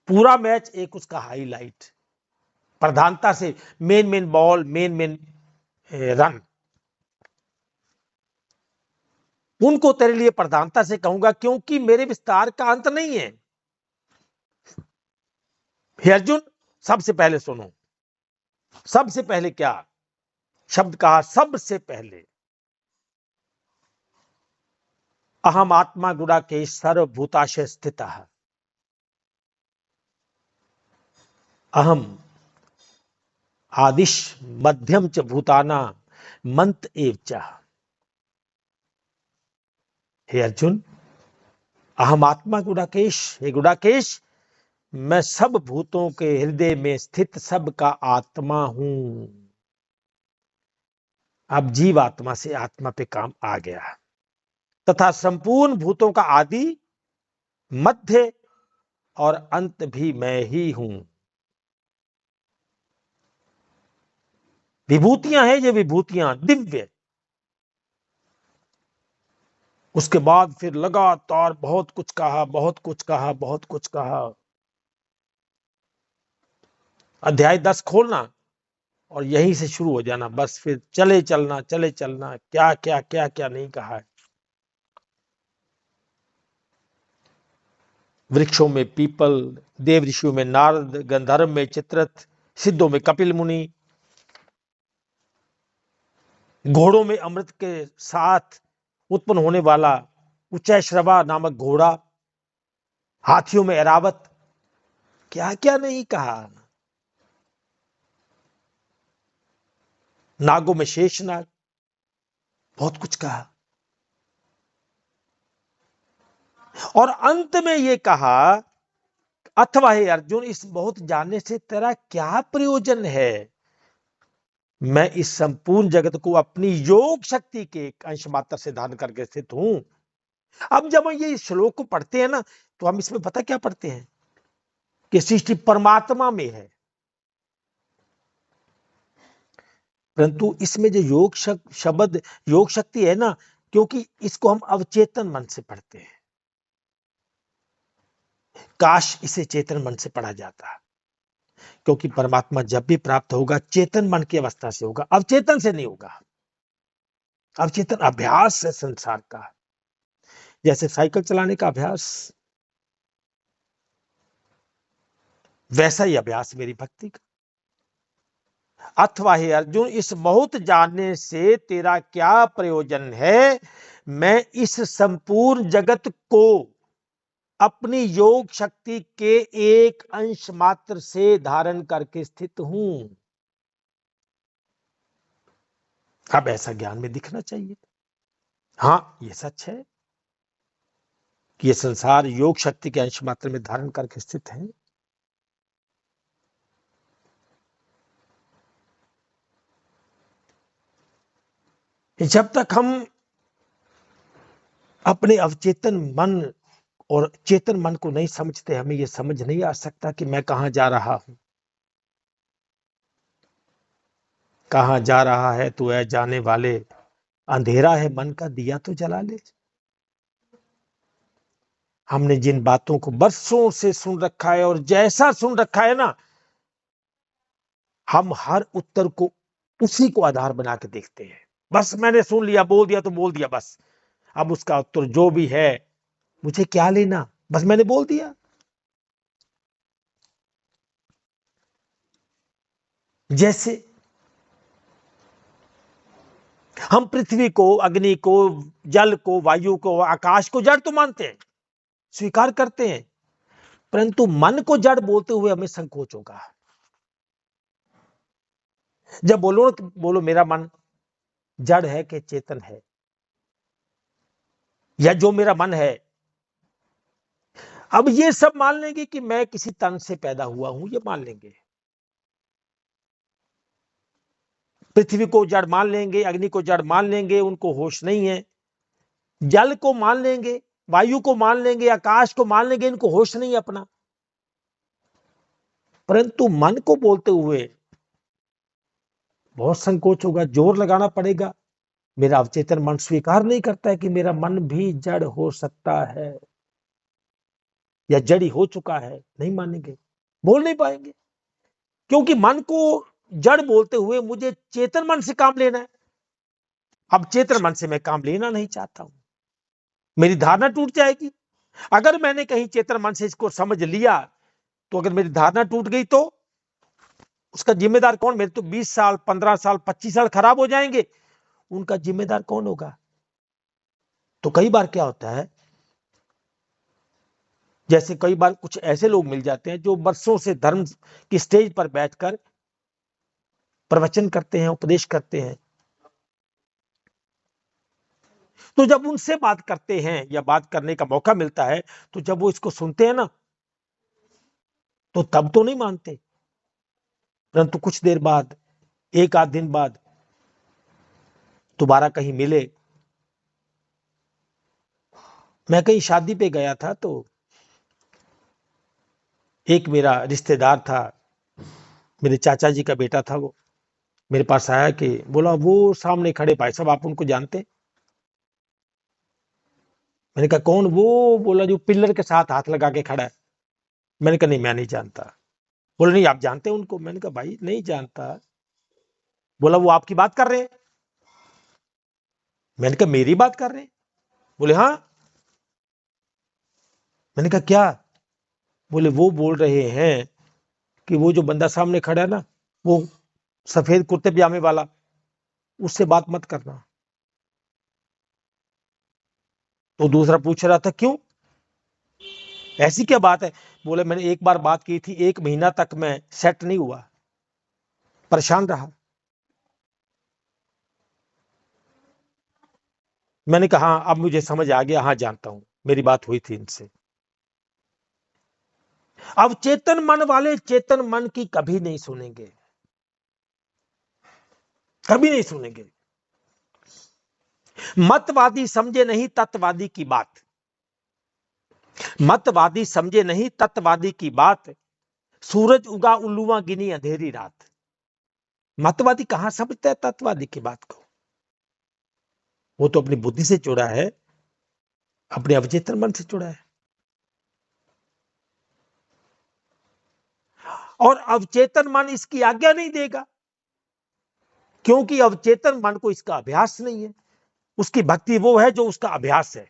पूरा मैच एक उसका हाईलाइट, प्रधानता से मेन बॉल, मेन रन, उनको तेरे लिए प्रधानता से कहूंगा, क्योंकि मेरे विस्तार का अंत नहीं है। हे अर्जुन, सबसे पहले सुनो, सबसे पहले क्या शब्द कहा? सबसे पहले अहम आत्मा गुडाकेश सर्वभूताशय स्थितः, अहम आदिश मध्यम च भूताना मंत एव च। हे अर्जुन, अहम आत्मा गुडाकेश, हे गुडाकेश, मैं सब भूतों के हृदय में स्थित सब का आत्मा हूं। अब जीव आत्मा से आत्मा पे काम आ गया, तथा संपूर्ण भूतों का आदि, मध्य और अंत भी मैं ही हूं। विभूतियां हैं ये, विभूतियां दिव्य। उसके बाद फिर लगातार बहुत कुछ कहा, बहुत कुछ कहा, बहुत कुछ कहा। अध्याय 10 खोलना और यहीं से शुरू हो जाना, बस फिर चले चलना, चले चलना, क्या क्या क्या क्या नहीं कहा है। वृक्षों में पीपल, देव ऋषियों में नारद, गंधर्व में चित्ररथ, सिद्धों में कपिल मुनि, घोड़ों में अमृत के साथ उत्पन्न होने वाला उच्चैश्रवा नामक घोड़ा, हाथियों में एरावत, क्या क्या नहीं कहा। नागों में शेषनाग, बहुत कुछ कहा। और अंत में ये कहा, अथवा हे अर्जुन, इस बहुत जानने से तेरा क्या प्रयोजन है? मैं इस संपूर्ण जगत को अपनी योग शक्ति के एक अंश मात्र से धारण करके स्थित हूं। अब जब हम ये श्लोक को पढ़ते हैं ना, तो हम इसमें पता क्या पढ़ते हैं कि सृष्टि परमात्मा में है, परंतु इसमें जो शब्द योग शक्ति है ना, क्योंकि इसको हम अवचेतन मन से पढ़ते हैं। काश इसे चेतन मन से पढ़ा जाता, क्योंकि परमात्मा जब भी प्राप्त होगा चेतन मन की अवस्था से होगा, अवचेतन से नहीं होगा। अवचेतन अभ्यास है संसार का, जैसे साइकिल चलाने का अभ्यास, वैसा ही अभ्यास मेरी भक्ति का। अथवा हे अर्जुन, इस बहुत जानने से तेरा क्या प्रयोजन है? मैं इस संपूर्ण जगत को अपनी योग शक्ति के एक अंश मात्र से धारण करके स्थित हूं। अब ऐसा ज्ञान में दिखना चाहिए। हां, यह सच है कि यह संसार योग शक्ति के अंश मात्र में धारण करके स्थित है। जब तक हम अपने अवचेतन मन और चेतन मन को नहीं समझते, हमें यह समझ नहीं आ सकता कि मैं कहां जा रहा हूं। कहां जा रहा है तू ऐ जाने वाले, अंधेरा है मन का, दिया तो जला ले। हमने जिन बातों को बरसों से सुन रखा है और जैसा सुन रखा है ना, हम हर उत्तर को उसी को आधार बना के देखते हैं। बस मैंने सुन लिया, बोल दिया तो बोल दिया, बस अब उसका उत्तर जो भी है मुझे क्या लेना, बस मैंने बोल दिया। जैसे हम पृथ्वी को, अग्नि को, जल को, वायु को, आकाश को जड़ तो मानते हैं, स्वीकार करते हैं, परंतु मन को जड़ बोलते हुए हमें संकोच होगा। जब बोलो मेरा मन जड़ है कि चेतन है, या जो मेरा मन है, अब ये सब मान लेंगे कि मैं किसी तन से पैदा हुआ हूं, ये मान लेंगे। पृथ्वी को जड़ मान लेंगे, अग्नि को जड़ मान लेंगे, उनको होश नहीं है। जल को मान लेंगे, वायु को मान लेंगे, आकाश को मान लेंगे, इनको होश नहीं है अपना। परंतु मन को बोलते हुए बहुत संकोच होगा, जोर लगाना पड़ेगा। मेरा अवचेतन मन स्वीकार नहीं करता है कि मेरा मन भी जड़ हो सकता है या जड़ी हो चुका है, नहीं मानेंगे, बोल नहीं पाएंगे, क्योंकि मन को जड़ बोलते हुए मुझे चेतन मन से काम लेना है। अब चेतन मन से मैं काम लेना नहीं चाहता हूं, मेरी धारणा टूट जाएगी। अगर मैंने कहीं चेतन मन से इसको समझ लिया, तो अगर मेरी धारणा टूट गई तो उसका जिम्मेदार कौन? मेरे तो 20 साल, 15 साल, 25 साल खराब हो जाएंगे, उनका जिम्मेदार कौन होगा? तो कई बार क्या होता है, जैसे कई बार कुछ ऐसे लोग मिल जाते हैं जो वर्षों से धर्म की स्टेज पर बैठकर प्रवचन करते हैं, उपदेश करते हैं, तो जब उनसे बात करते हैं या बात करने का मौका मिलता है, तो जब वो इसको सुनते हैं ना, तो तब तो नहीं मानते, परंतु कुछ देर बाद, एक आध दिन बाद दोबारा कहीं मिले। मैं कहीं शादी पे गया था, तो एक मेरा रिश्तेदार था, मेरे चाचा जी का बेटा था, वो मेरे पास आया कि बोला वो सामने खड़े भाई साहब, आप उनको जानते हैं? मैंने कहा कौन? वो बोला जो पिलर के साथ हाथ लगा के खड़ा है। मैंने कहा नहीं, मैं नहीं जानता। बोला नहीं, आप जानते हैं उनको? मैंने कहा भाई नहीं जानता। बोला वो आपकी बात कर रहे हैं। मैंने कहा मेरी बात कर रहे हैं? बोले हाँ। मैंने कहा क्या? बोले वो बोल रहे हैं कि वो जो बंदा सामने खड़ा है ना, वो सफेद कुर्ते पजामे वाला, उससे बात मत करना। तो दूसरा पूछ रहा था क्यों? ऐसी क्या बात है? बोले मैंने एक बार बात की थी, 1 महीना तक मैं सेट नहीं हुआ, परेशान रहा। मैंने कहा हाँ, अब मुझे समझ आ गया, हाँ जानता हूं, मेरी बात हुई थी इनसे। अब चेतन मन वाले चेतन मन की कभी नहीं सुनेंगे, कभी नहीं सुनेंगे। मतवादी समझे नहीं तत्ववादी की बात, मतवादी समझे नहीं तत्ववादी की बात, सूरज उगा उल्लुआ गिनी अंधेरी रात। मतवादी कहां समझता है तत्ववादी की बात को? वो तो अपनी बुद्धि से जुड़ा है, अपने अवचेतन मन से जुड़ा है। और अवचेतन मन इसकी आज्ञा नहीं देगा, क्योंकि अवचेतन मन को इसका अभ्यास नहीं है। उसकी भक्ति वो है जो उसका अभ्यास है,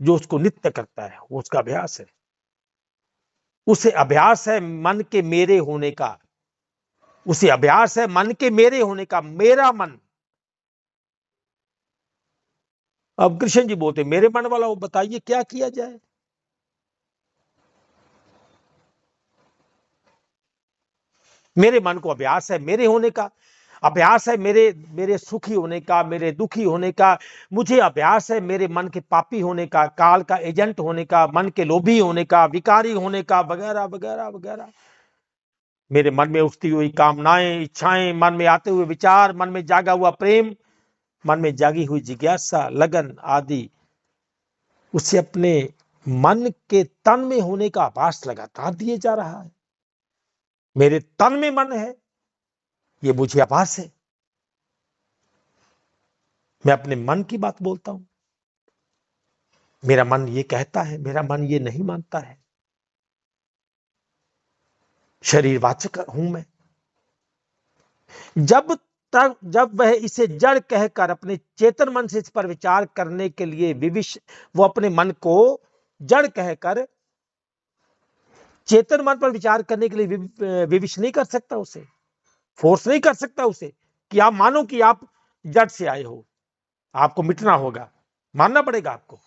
जो उसको नित्य करता है, वो उसका अभ्यास है। उसे अभ्यास है मन के मेरे होने का, उसे अभ्यास है मन के मेरे होने का, मेरा मन। अब कृष्ण जी बोलते मेरे मन वाला, वो बताइए क्या किया जाए। मेरे मन को अभ्यास है मेरे होने का, अभ्यास है मेरे मेरे सुखी होने का, मेरे दुखी होने का। मुझे अभ्यास है मेरे मन के पापी होने का, काल का एजेंट होने का, मन के लोभी होने का, विकारी होने का, वगैरह वगैरह वगैरह। मेरे मन में उठती हुई कामनाएं, इच्छाएं, मन में आते हुए विचार, मन में जागा हुआ प्रेम, मन में जागी हुई जिज्ञासा, लगन आदि, उसे अपने मन के तन में होने का आभास लगातार दिए जा रहा है। मेरे तन में मन है, ये मुझे आभास है। मैं अपने मन की बात बोलता हूं, मेरा मन ये कहता है, मेरा मन ये नहीं मानता है। शरीरवाचक हूं मैं। जब वह इसे जड़ कहकर अपने चेतन मन से इस पर विचार करने के लिए विविश, वो अपने मन को जड़ कहकर चेतन मन पर विचार करने के लिए विविश नहीं कर सकता, उसे फोर्स नहीं कर सकता उसे, कि आप मानो कि आप जड़ से आए हो, आपको मिटना होगा, मानना पड़ेगा आपको।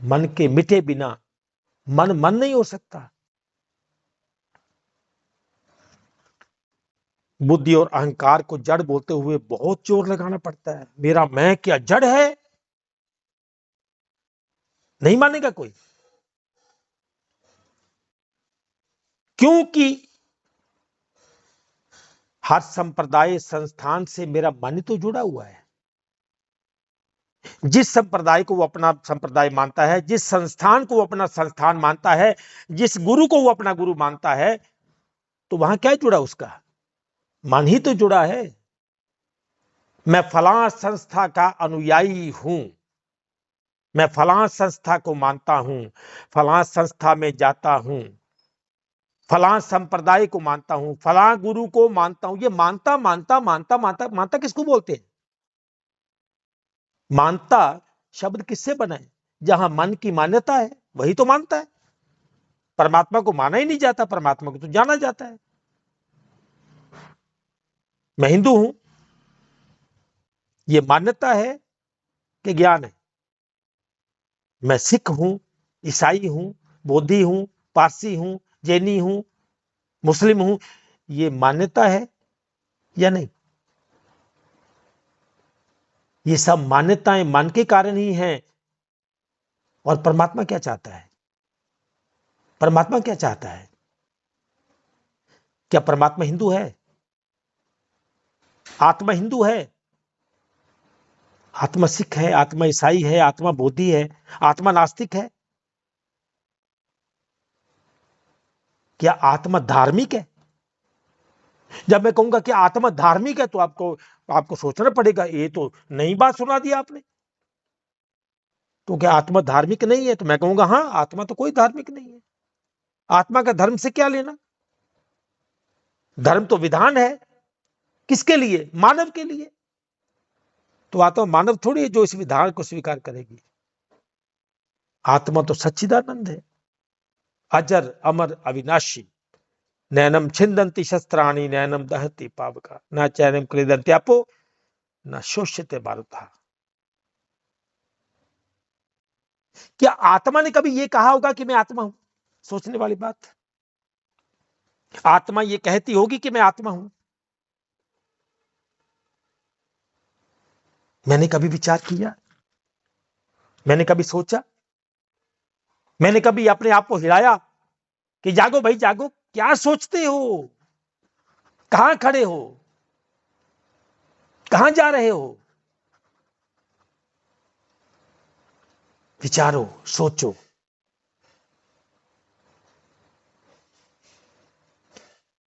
मन के मिटे बिना मन मन नहीं हो सकता। बुद्धि और अहंकार को जड़ बोलते हुए बहुत जोर लगाना पड़ता है। मेरा मैं क्या जड़ है? नहीं मानेगा कोई, क्योंकि हर संप्रदाय संस्थान से मेरा मन तो जुड़ा हुआ है। जिस संप्रदाय को वो अपना संप्रदाय मानता है, जिस संस्थान को वो अपना संस्थान मानता है, जिस गुरु को वो अपना गुरु मानता है, तो वहां क्या जुड़ा उसका? मन ही तो जुड़ा है। मैं फलां संस्था का अनुयायी हूं, मैं फलां संस्था को मानता हूं, फलां संस्था में जाता हूं, फलां संप्रदाय को मानता हूं, फलां गुरु को मानता हूं। ये मानता मानता मानता मानता मानता किसको बोलते हैं? मानता शब्द किससे बना है? जहां मन की मान्यता है वही तो मानता है। परमात्मा को माना ही नहीं जाता, परमात्मा को तो जाना जाता है। मैं हिंदू हूं, ये मान्यता है कि ज्ञान है। मैं सिख हूं, ईसाई हूं, बौद्धि हूं, पारसी हूं, जैनी हूं, मुस्लिम हूं, ये मान्यता है या नहीं? ये सब मान्यताएं मन के कारण ही हैं। और परमात्मा क्या चाहता है? परमात्मा क्या चाहता है? क्या परमात्मा हिंदू है? आत्मा हिंदू है? आत्मा सिख है, आत्मा ईसाई है, आत्मा बौद्धि है, आत्मा नास्तिक है? क्या आत्मा धार्मिक है? जब मैं कहूंगा कि आत्मा धार्मिक है, तो आपको आपको सोचना पड़ेगा, ये तो नई बात सुना दी आपने। तो क्या आत्मा धार्मिक नहीं है? तो मैं कहूंगा हाँ, आत्मा तो कोई धार्मिक नहीं है। आत्मा का धर्म से क्या लेना? धर्म तो विधान है। किसके लिए? मानव के लिए। तो आत्मा मानव थोड़ी है जो इस विधान को स्वीकार करेगी। आत्मा तो सच्चिदानंद है, अजर अमर अविनाशी। नैनम छिंदंती शस्त्राणी, नैनम दहती पावका, न चैनम क्रीदंत्यापो, न शोष्यते मारुता। क्या आत्मा ने कभी यह कहा होगा कि मैं आत्मा हूं? सोचने वाली बात। आत्मा ये कहती होगी कि मैं आत्मा हूं? मैंने कभी विचार किया? मैंने कभी सोचा? मैंने कभी अपने आप को हिलाया कि जागो भाई जागो, क्या सोचते हो? कहां खड़े हो? कहां जा रहे हो? विचारो, सोचो।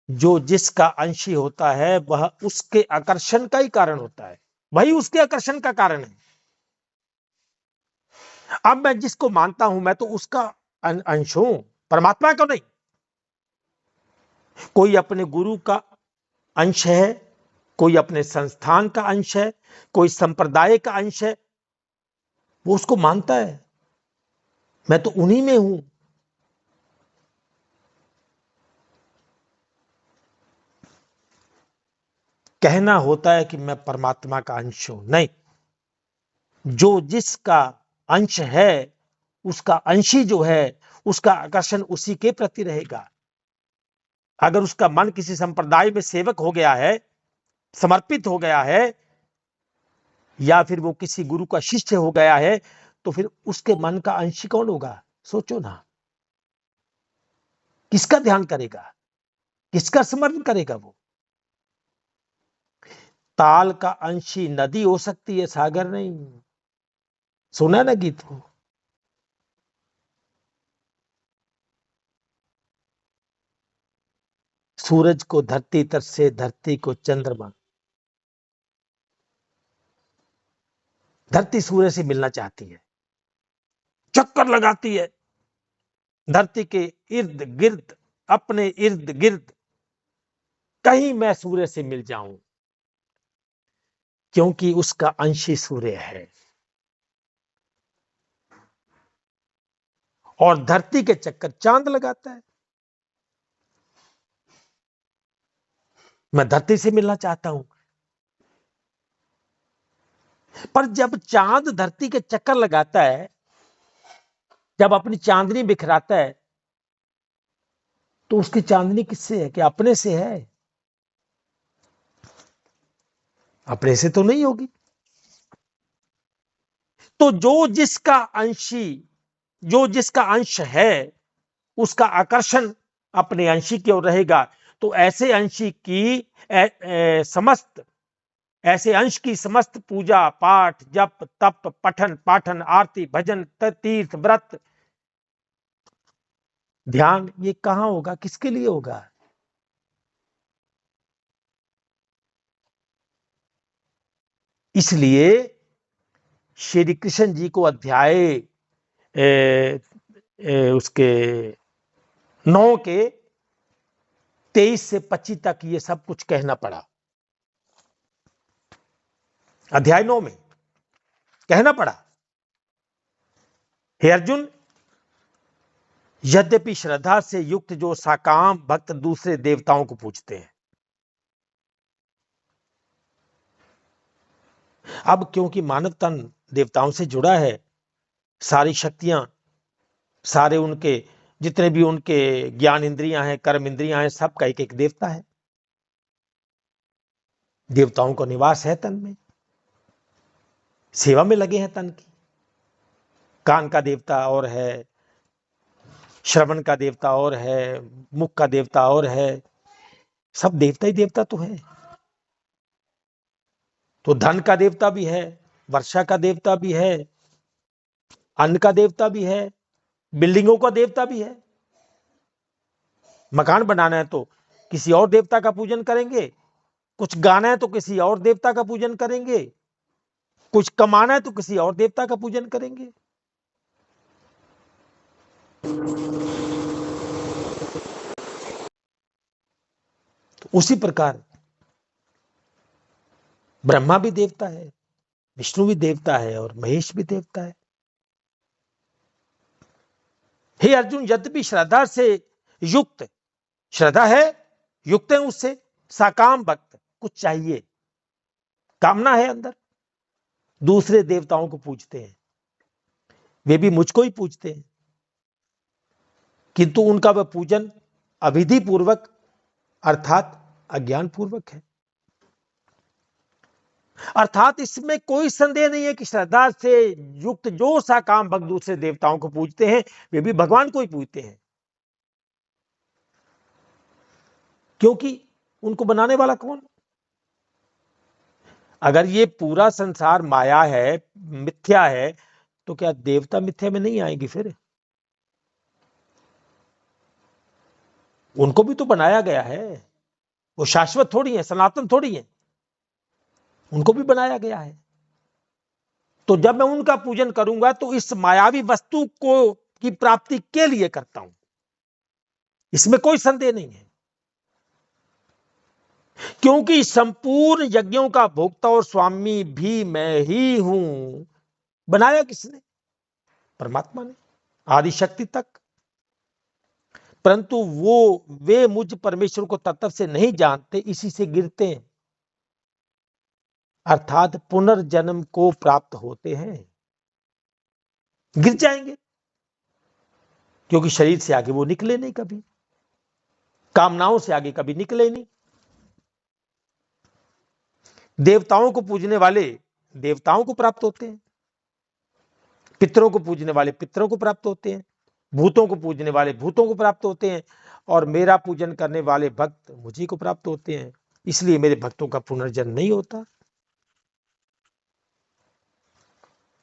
जो जिसका अंशी होता है वह उसके आकर्षण का ही कारण होता है, वही उसके आकर्षण का कारण है। अब मैं जिसको मानता हूं मैं तो उसका अंश हूं, परमात्मा का नहीं। कोई अपने गुरु का अंश है, कोई अपने संस्थान का अंश है, कोई संप्रदाय का अंश है, वो उसको मानता है। मैं तो उन्हीं में हूं। कहना होता है कि मैं परमात्मा का अंश हूं, नहीं। जो जिसका अंश है उसका अंशी जो है उसका आकर्षण उसी के प्रति रहेगा। अगर उसका मन किसी संप्रदाय में सेवक हो गया है, समर्पित हो गया है, या फिर वो किसी गुरु का शिष्य हो गया है, तो फिर उसके मन का अंशी कौन होगा? सोचो ना। किसका ध्यान करेगा? किसका स्मरण करेगा? वो ताल का अंशी नदी हो सकती है, सागर नहीं। सुना ना गीत को? सूरज को धरती तर से, धरती को चंद्रमा। धरती सूर्य से मिलना चाहती है, चक्कर लगाती है धरती के इर्द गिर्द, अपने इर्द गिर्द, कहीं मैं सूर्य से मिल जाऊं, क्योंकि उसका अंशी सूर्य है। और धरती के चक्कर चांद लगाता है। मैं धरती से मिलना चाहता हूं, पर जब चांद धरती के चक्कर लगाता है, जब अपनी चांदनी बिखराता है, तो उसकी चांदनी किससे है? कि अपने से है? अपने से तो नहीं होगी। तो जो जिसका अंश है उसका आकर्षण अपने अंशी की ओर रहेगा। तो ऐसे अंशी की समस्त ऐसे अंश की समस्त पूजा पाठ जप तप पठन पाठन आरती भजन तीर्थ व्रत ध्यान, ये कहां होगा? किसके लिए होगा? इसलिए श्री कृष्ण जी को अध्याय उसके 9 के 23 से 25 तक ये सब कुछ कहना पड़ा। अध्याय 9 में कहना पड़ा, हे अर्जुन, यद्यपि श्रद्धा से युक्त जो साकाम भक्त दूसरे देवताओं को पूजते हैं। अब क्योंकि मानव तन देवताओं से जुड़ा है, सारी शक्तियां, सारे उनके जितने भी उनके ज्ञान इंद्रियां हैं, कर्म इंद्रियां हैं, सबका एक एक देवता है। देवताओं का निवास है तन में, सेवा में लगे हैं तन की। कान का देवता और है, श्रवण का देवता और है, मुख का देवता और है, सब देवता ही देवता तो है। तो धन का देवता भी है, वर्षा का देवता भी है, अन्न का देवता भी है, बिल्डिंगों का देवता भी है। मकान बनाना है तो किसी और देवता का पूजन करेंगे, कुछ गाना है तो किसी और देवता का पूजन करेंगे, कुछ कमाना है तो किसी और देवता का पूजन करेंगे। तो उसी प्रकार ब्रह्मा भी देवता है, विष्णु भी देवता है और महेश भी देवता है। हे अर्जुन, यद्यपि श्रद्धा से युक्त, श्रद्धा है, युक्त है उससे, साकाम भक्त, कुछ चाहिए, कामना है अंदर, दूसरे देवताओं को पूजते हैं। वे भी मुझको ही पूजते हैं, किंतु उनका वह पूजन अविधि पूर्वक अर्थात अज्ञान पूर्वक है। अर्थात इसमें कोई संदेह नहीं है कि श्रद्धा से युक्त जो सा काम भक्त दूसरे देवताओं को पूजते हैं, वे भी भगवान को ही पूजते हैं, क्योंकि उनको बनाने वाला कौन? अगर ये पूरा संसार माया है, मिथ्या है, तो क्या देवता मिथ्या में नहीं आएंगे? फिर उनको भी तो बनाया गया है, वो शाश्वत थोड़ी है, सनातन थोड़ी है, उनको भी बनाया गया है। तो जब मैं उनका पूजन करूंगा तो इस मायावी वस्तु को की प्राप्ति के लिए करता हूं, इसमें कोई संदेह नहीं है, क्योंकि संपूर्ण यज्ञों का भोक्ता और स्वामी भी मैं ही हूं। बनाया किसने? परमात्मा ने, आदि शक्ति तक। परंतु वे मुझ परमेश्वर को तत्व से नहीं जानते, इसी से गिरते हैं, अर्थात पुनर्जन्म को प्राप्त होते हैं, गिर जाएंगे, क्योंकि शरीर से आगे वो निकले नहीं, कभी कामनाओं से आगे कभी निकले नहीं। देवताओं को पूजने वाले देवताओं को प्राप्त होते हैं, पितरों को पूजने वाले पितरों को प्राप्त होते हैं, भूतों को पूजने वाले भूतों को प्राप्त होते हैं, और मेरा पूजन करने वाले भक्त मुझी को प्राप्त होते हैं। इसलिए मेरे भक्तों का पुनर्जन्म नहीं होता।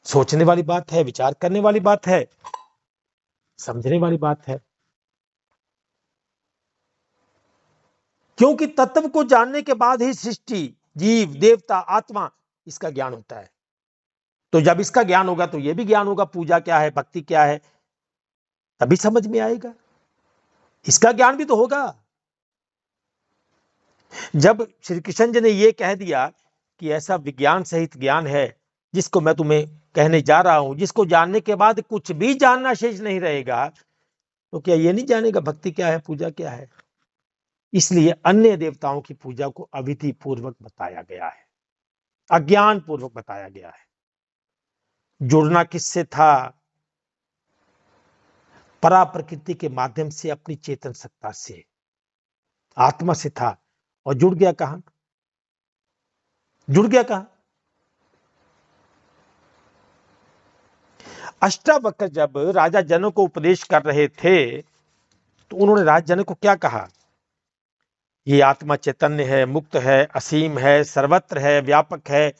सोचने वाली बात है, विचार करने वाली बात है, समझने वाली बात है, क्योंकि तत्व को जानने के बाद ही सृष्टि, जीव, देवता, आत्मा, इसका ज्ञान होता है। तो जब इसका ज्ञान होगा तो यह भी ज्ञान होगा, पूजा क्या है, भक्ति क्या है, तभी समझ में आएगा। इसका ज्ञान भी तो होगा। जब श्री कृष्ण जी ने यह कह दिया कि ऐसा विज्ञान सहित ज्ञान है जिसको मैं तुम्हें कहने जा रहा हूं, जिसको जानने के बाद कुछ भी जानना शेष नहीं रहेगा, तो क्या यह नहीं जानेगा भक्ति क्या है, पूजा क्या है? इसलिए अन्य देवताओं की पूजा को अविधि पूर्वक बताया गया है, अज्ञान पूर्वक बताया गया है। जुड़ना किससे था? परा प्रकृति के माध्यम से अपनी चेतन सत्ता से, आत्मा से था। और जुड़ गया कहां? जुड़ गया कहां? अष्टावक्र जब राजा जनक को उपदेश कर रहे थे तो उन्होंने राजा जनक को क्या कहा? ये आत्मा चैतन्य है, मुक्त है, असीम है, सर्वत्र है, व्यापक है,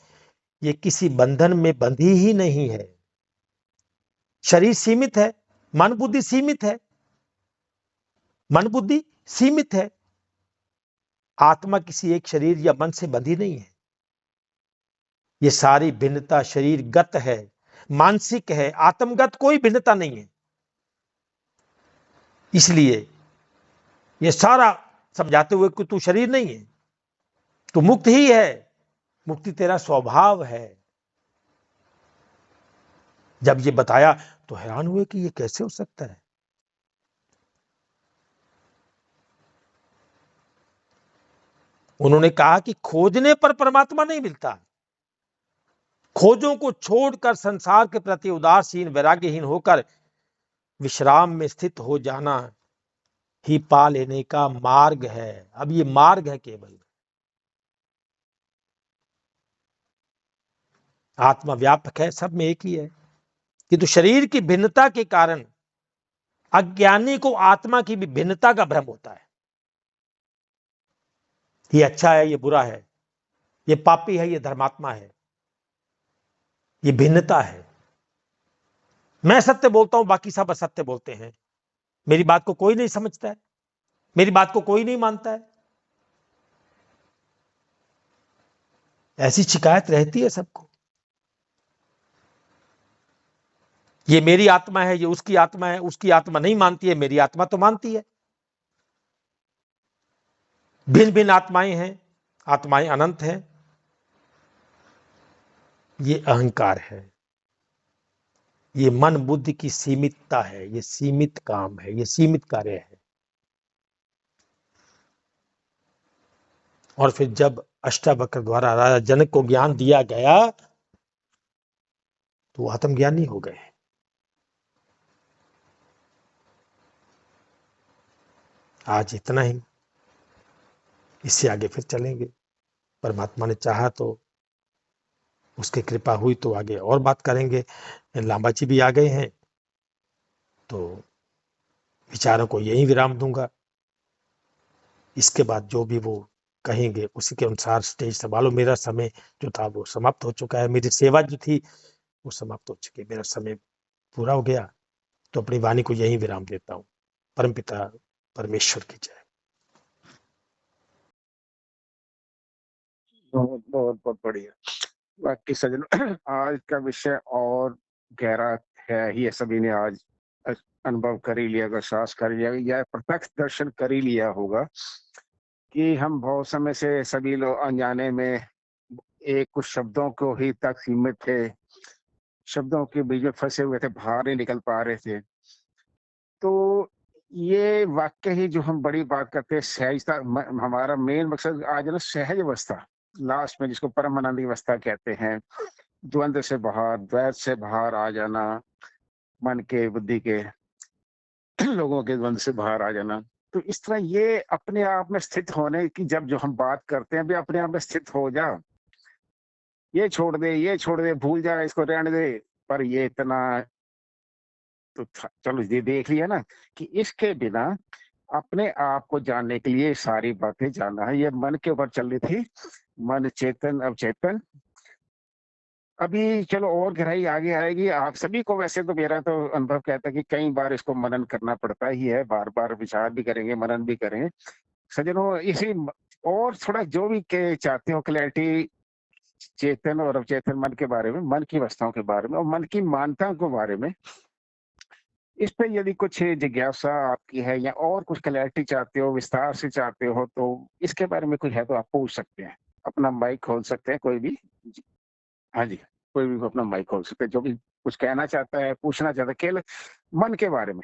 ये किसी बंधन में बंधी ही नहीं है। शरीर सीमित है, मन बुद्धि सीमित है, मन बुद्धि सीमित है, आत्मा किसी एक शरीर या मन से बंधी नहीं है। ये सारी भिन्नता शरीरगत है, मानसिक है, आत्मगत कोई भिन्नता नहीं है। इसलिए ये सारा समझाते हुए कि तू शरीर नहीं है, तू मुक्त ही है, मुक्ति तेरा स्वभाव है। जब ये बताया तो हैरान हुए कि ये कैसे हो सकता है। उन्होंने कहा कि खोजने पर परमात्मा नहीं मिलता, खोजों को छोड़कर संसार के प्रति उदासीन वैराग्यहीन होकर विश्राम में स्थित हो जाना ही पा लेने का मार्ग है। अब ये मार्ग है केवल। आत्मा व्यापक है, सब में एक ही है, किंतु शरीर की भिन्नता के कारण अज्ञानी को आत्मा की भी भिन्नता का भ्रम होता है। ये अच्छा है, ये बुरा है, ये पापी है, ये धर्मात्मा है, ये भिन्नता है। मैं सत्य बोलता हूं, बाकी सब असत्य बोलते हैं, मेरी बात को कोई नहीं समझता है, मेरी बात को कोई नहीं मानता है। ऐसी शिकायत रहती है सबको। ये मेरी आत्मा है, ये उसकी आत्मा है, उसकी आत्मा नहीं मानती है, मेरी आत्मा तो मानती है। भिन्न भिन्न आत्माएं हैं, आत्माएं अनंत हैं। ये अहंकार है, ये मन बुद्धि की सीमितता है, ये सीमित काम है, ये सीमित कार्य है। और फिर जब अष्टावक्र द्वारा राजा जनक को ज्ञान दिया गया तो आत्मज्ञानी हो गए। आज इतना ही, इससे आगे फिर चलेंगे। परमात्मा ने चाहा तो, उसकी कृपा हुई तो आगे और बात करेंगे। लांबा जी भी आ गए हैं, तो विचारों को यही विराम दूंगा। इसके बाद जो भी वो कहेंगे उसी के अनुसार स्टेज संभालो। मेरा समय जो था वो समाप्त हो चुका है, मेरी सेवा जो थी वो समाप्त हो चुकी है, मेरा समय पूरा हो गया। तो अपनी वाणी को यही विराम देता हूँ। परमपिता परमेश्वर की जय। बहुत बहुत बहुत बढ़िया। बाकी सज्जनों, आज का विषय और गहरा है ही, सभी ने आज अनुभव कर ही लिया, एहसास कर लिया या प्रत्यक्ष दर्शन कर ही लिया होगा कि हम बहुत समय से सभी लोग अनजाने में एक कुछ शब्दों को ही तक सीमित थे, शब्दों के बीच में फंसे हुए थे, बाहर नहीं निकल पा रहे थे। तो ये वाक्य ही जो हम बड़ी बात करते हैं सहजता, हमारा मेन मकसद आज है ना सहज अवस्था, लास्ट में जिसको परमानंद अवस्था कहते हैं, द्वंद से बाहर, द्वैत से बाहर आ जाना, मन के बुद्धि के लोगों के द्वंद से बाहर आ जाना। तो इस तरह ये अपने आप में स्थित होने की जब जो हम बात करते हैं, भी अपने आप में स्थित हो जा, ये छोड़ दे, ये छोड़ दे, भूल जा, इसको रहने दे, पर ये इतना तो चलो ये देख लिया ना कि इसके बिना अपने आप को जानने के लिए सारी बातें जानना है। ये मन के ऊपर चल रही थी, मन चेतन अवचेतन। अभी चलो और गहराई आगे आएगी आप सभी को। वैसे तो मेरा तो अनुभव कहता है कि कई बार इसको मनन करना पड़ता ही है, बार बार विचार भी करेंगे, मनन भी करेंगे सज्जनों। इसी और थोड़ा जो भी के चाहते हो क्लैरिटी चेतन और अवचेतन मन के बारे में, मन की अवस्थाओं के बारे में और मन की मान्यताओं के बारे में, इस पे यदि कुछ जिज्ञासा आपकी है या और कुछ क्लैरिटी चाहते हो, विस्तार से चाहते हो, तो इसके बारे में कुछ है तो आप पूछ सकते हैं। अपना माइक खोल सकते हैं कोई भी। हाँ जी, कोई भी अपना माइक खोल सकते हैं, जो भी कुछ कहना चाहता है, पूछना चाहता है केवल मन के बारे में।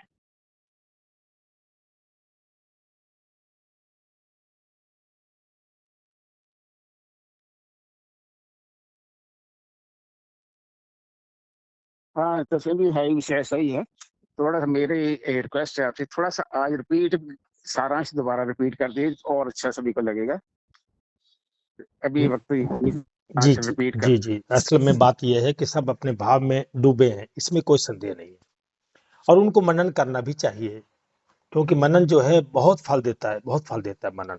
हाँ, तो फिर भी है, विषय सही है। थोड़ा सा मेरी रिक्वेस्ट है आपसे, थोड़ा सा आज रिपीट, सारांश दोबारा रिपीट कर दिए और अच्छा सभी को लगेगा। अभी वक्त जी जी रिपीट कर। जी जी, असल में बात यह है कि सब अपने भाव में डूबे हैं, इसमें कोई संदेह नहीं है, और उनको मनन करना भी चाहिए, क्योंकि मनन जो है बहुत फल देता है, बहुत फल देता है मनन।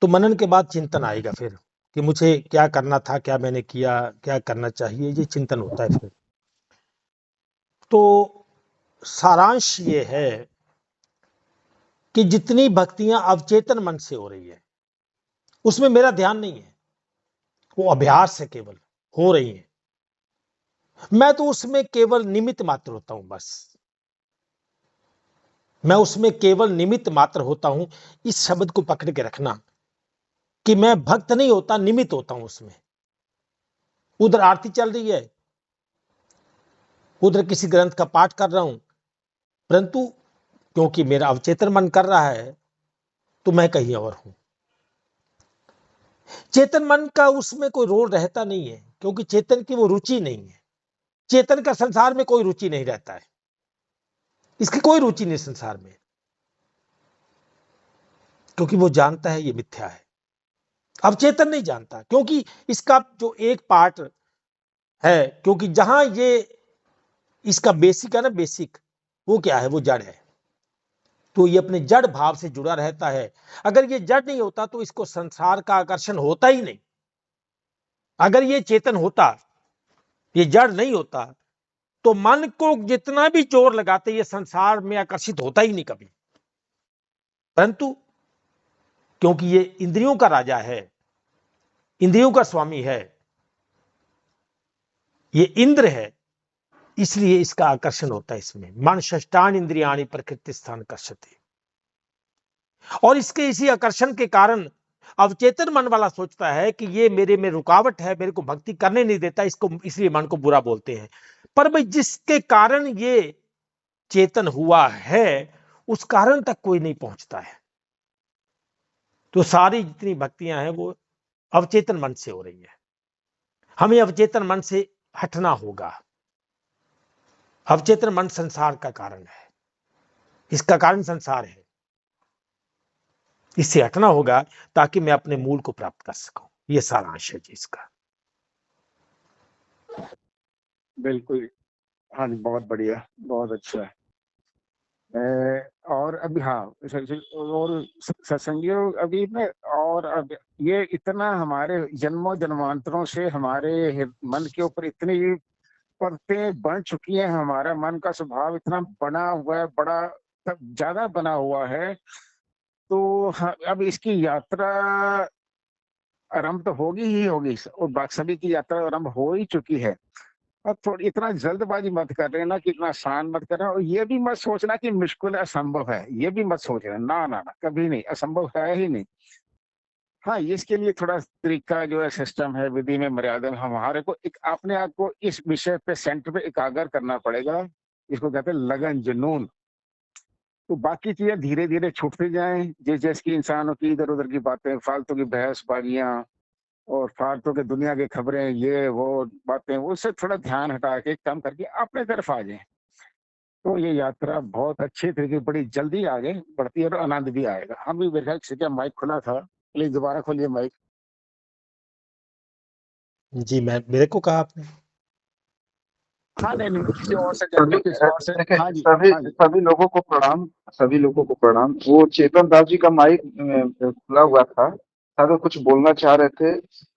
तो मनन के बाद चिंतन आएगा फिर कि मुझे क्या करना था, क्या मैंने किया, क्या करना चाहिए, ये चिंतन होता है फिर। तो सारांश ये है कि जितनी भक्तियां अवचेतन मन से हो रही है उसमें मेरा ध्यान नहीं है, वो अभ्यास है, केवल हो रही है। मैं तो उसमें केवल निमित्त मात्र होता हूं, बस मैं उसमें केवल निमित्त मात्र होता हूं। इस शब्द को पकड़ के रखना कि मैं भक्त नहीं होता, निमित्त होता हूं उसमें। उधर आरती चल रही है, उधर किसी ग्रंथ का पाठ कर रहा हूं, परंतु क्योंकि मेरा अवचेतन मन कर रहा है तो मैं कहीं और हूं। चेतन मन का उसमें कोई रोल रहता नहीं है, क्योंकि चेतन की वो रुचि नहीं है। चेतन का संसार में कोई रुचि नहीं रहता है, इसकी कोई रुचि नहीं संसार में, क्योंकि वो जानता है ये मिथ्या है। अब चेतन नहीं जानता, क्योंकि इसका जो एक पार्ट है, क्योंकि जहां ये इसका बेसिक है ना, बेसिक वो क्या है, वो जड़ है। तो ये अपने जड़ भाव से जुड़ा रहता है। अगर ये जड़ नहीं होता तो इसको संसार का आकर्षण होता ही नहीं। अगर ये चेतन होता, ये जड़ नहीं होता, तो मन को जितना भी जोर लगाते ये संसार में आकर्षित होता ही नहीं कभी। परंतु क्योंकि ये इंद्रियों का राजा है, इंद्रियों का स्वामी है, ये इंद्र है, इसलिए इसका आकर्षण होता है इसमें। मन षष्ठान इंद्रियाणि प्रकृति स्थान कर्षति। और इसके इसी आकर्षण के कारण अवचेतन मन वाला सोचता है कि ये मेरे में रुकावट है, मेरे को भक्ति करने नहीं देता, इसको, इसलिए मन को बुरा बोलते हैं। पर भाई जिसके कारण ये चेतन हुआ है उस कारण तक कोई नहीं पहुंचता है। तो सारी जितनी भक्तियां हैं वो अवचेतन मन से हो रही है। हमें अवचेतन मन से हटना होगा। अवचेतन मन संसार का कारण है, इसका कारण संसार है। इससे हटना होगा ताकि मैं अपने मूल को प्राप्त कर सकूं। ये सारांश है जी इसका। बिल्कुल। हाँ जी, बहुत बढ़िया, बहुत अच्छा है। और अभी हाँ, और सत्संगियों अभी में, और अब ये इतना हमारे जन्मों जन्मांतरों से हमारे मन के ऊपर इतनी परतें बन चुकी हैं, हमारा मन का स्वभाव इतना बना हुआ है, बड़ा ज्यादा बना हुआ है। तो अब इसकी यात्रा आरंभ तो होगी ही होगी, और सभी की यात्रा आरंभ हो ही चुकी है। अब थोड़ी इतना जल्दबाजी मत कर रहे ना, कि इतना आसान मत कर रहे, और ये भी मत सोचना कि मुश्किल असंभव है, ये भी मत सोच रहे, ना ना ना, कभी नहीं, असंभव है ही नहीं। हाँ, इसके लिए थोड़ा तरीका जो है, सिस्टम है, विधि में, मर्यादा में, हमारे को एक अपने आप को इस विषय पे, सेंटर पे एकाग्र करना पड़ेगा। इसको कहते हैं लगन, जुनून। तो बाकी चीजें धीरे धीरे छूटती जाएं, जिस जैसे की इंसानों की इधर उधर की बातें, फालतू की बहसबाजियां और फालतू के दुनिया की खबरें, ये वो बातें, उससे थोड़ा ध्यान हटा के कम करके अपने तरफ आ जाए। तो ये यात्रा बहुत अच्छी तरीके, बड़ी जल्दी आगे बढ़ती है, और आनंद भी आएगा। हम भी, मेरे ख्याल से क्या माइक खुला था, प्लीज दोबारा खोलिए माइक। जी, मैं मेरे को कहा आपने? हाँ, नहीं नहीं, किसी और से सभी किसी और से। देखिए, हाँ जी, सभी हाँ जी। सभी लोगों को प्रणाम, सभी लोगों को प्रणाम। वो चेतन दास जी का माइक खुला हुआ था, शायद वो कुछ बोलना चाह रहे थे,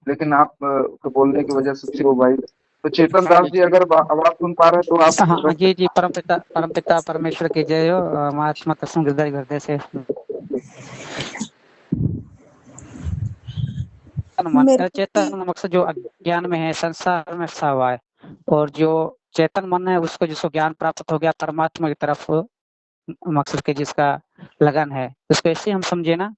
लेकिन आप के बोलने की वजह से फिर वो माइक। तो चेतन हाँ दास जी, जी, अगर आवाज सुन पा रहे हैं तो आप हाँ जी जी, परमपिता परमेश्वर की जय हो। महात्मा कसम गिरधारी हृदय से चेतन मकसद जो अज्ञान में है, संसार में फंसा हुआ है, और जो चेतन मन है उसको, जिसको ज्ञान प्राप्त हो गया परमात्मा की तरफ, मकसद के जिसका लगन है, उसको ऐसे हम समझे ना।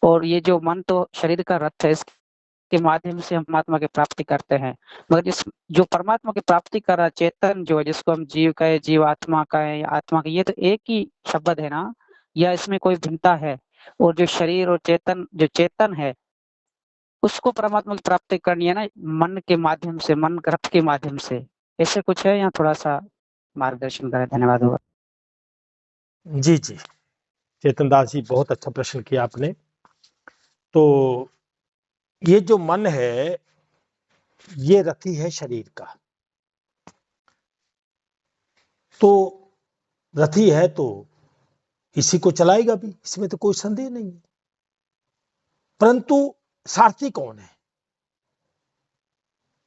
और ये जो मन तो शरीर का रथ है, इसके माध्यम से हम परमात्मा की प्राप्ति करते हैं। मगर इस जो परमात्मा की प्राप्ति कर रहा चेतन जो है, जिसको हम जीव कहे, जीव आत्मा कहे, आत्मा कहे, ये तो एक ही शब्द है ना, या इसमें कोई भिन्नता है? और जो शरीर और चेतन, जो चेतन है, उसको परमात्मा की प्राप्ति करनी है ना, मन के माध्यम से, मन रथ के माध्यम से। ऐसे कुछ है, या थोड़ा सा मार्गदर्शन करें? धन्यवाद होगा। जी जी, चेतन दास जी, बहुत अच्छा प्रश्न किया आपने। तो ये जो मन है, ये रथी है शरीर का। तो रथी है तो इसी को चलाएगा भी, इसमें तो कोई संदेह नहीं है। परंतु सारथी कौन है,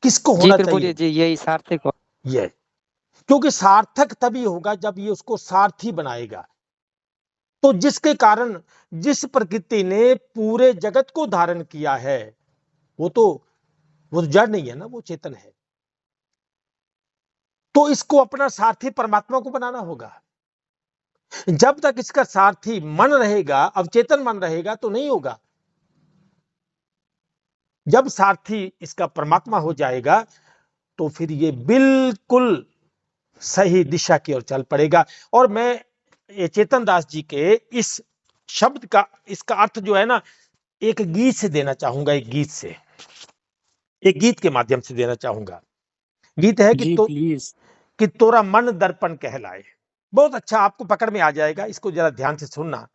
किसको जी होना फिर चाहिए? बोलिए जी, यही सार्थक हो। ये, क्योंकि सार्थक तभी होगा जब ये उसको सारथी बनाएगा। तो जिसके कारण, जिस प्रकृति ने पूरे जगत को धारण किया है, वो तो जड़ नहीं है ना, वो चेतन है। तो इसको अपना सारथी परमात्मा को बनाना होगा। जब तक इसका सारथी मन रहेगा, अवचेतन मन रहेगा, तो नहीं होगा। जब सारथी इसका परमात्मा हो जाएगा, तो फिर ये बिल्कुल सही दिशा की ओर चल पड़ेगा। और मैं ये चेतन दास जी के इस शब्द का, इसका अर्थ जो है ना, एक गीत से देना चाहूंगा। एक गीत के माध्यम से देना चाहूंगा। गीत है जी प्लीज। कि तोरा मन दर्पण कहलाए। बहुत अच्छा, आपको पकड़ में आ जाएगा, इसको जरा ध्यान से सुनना।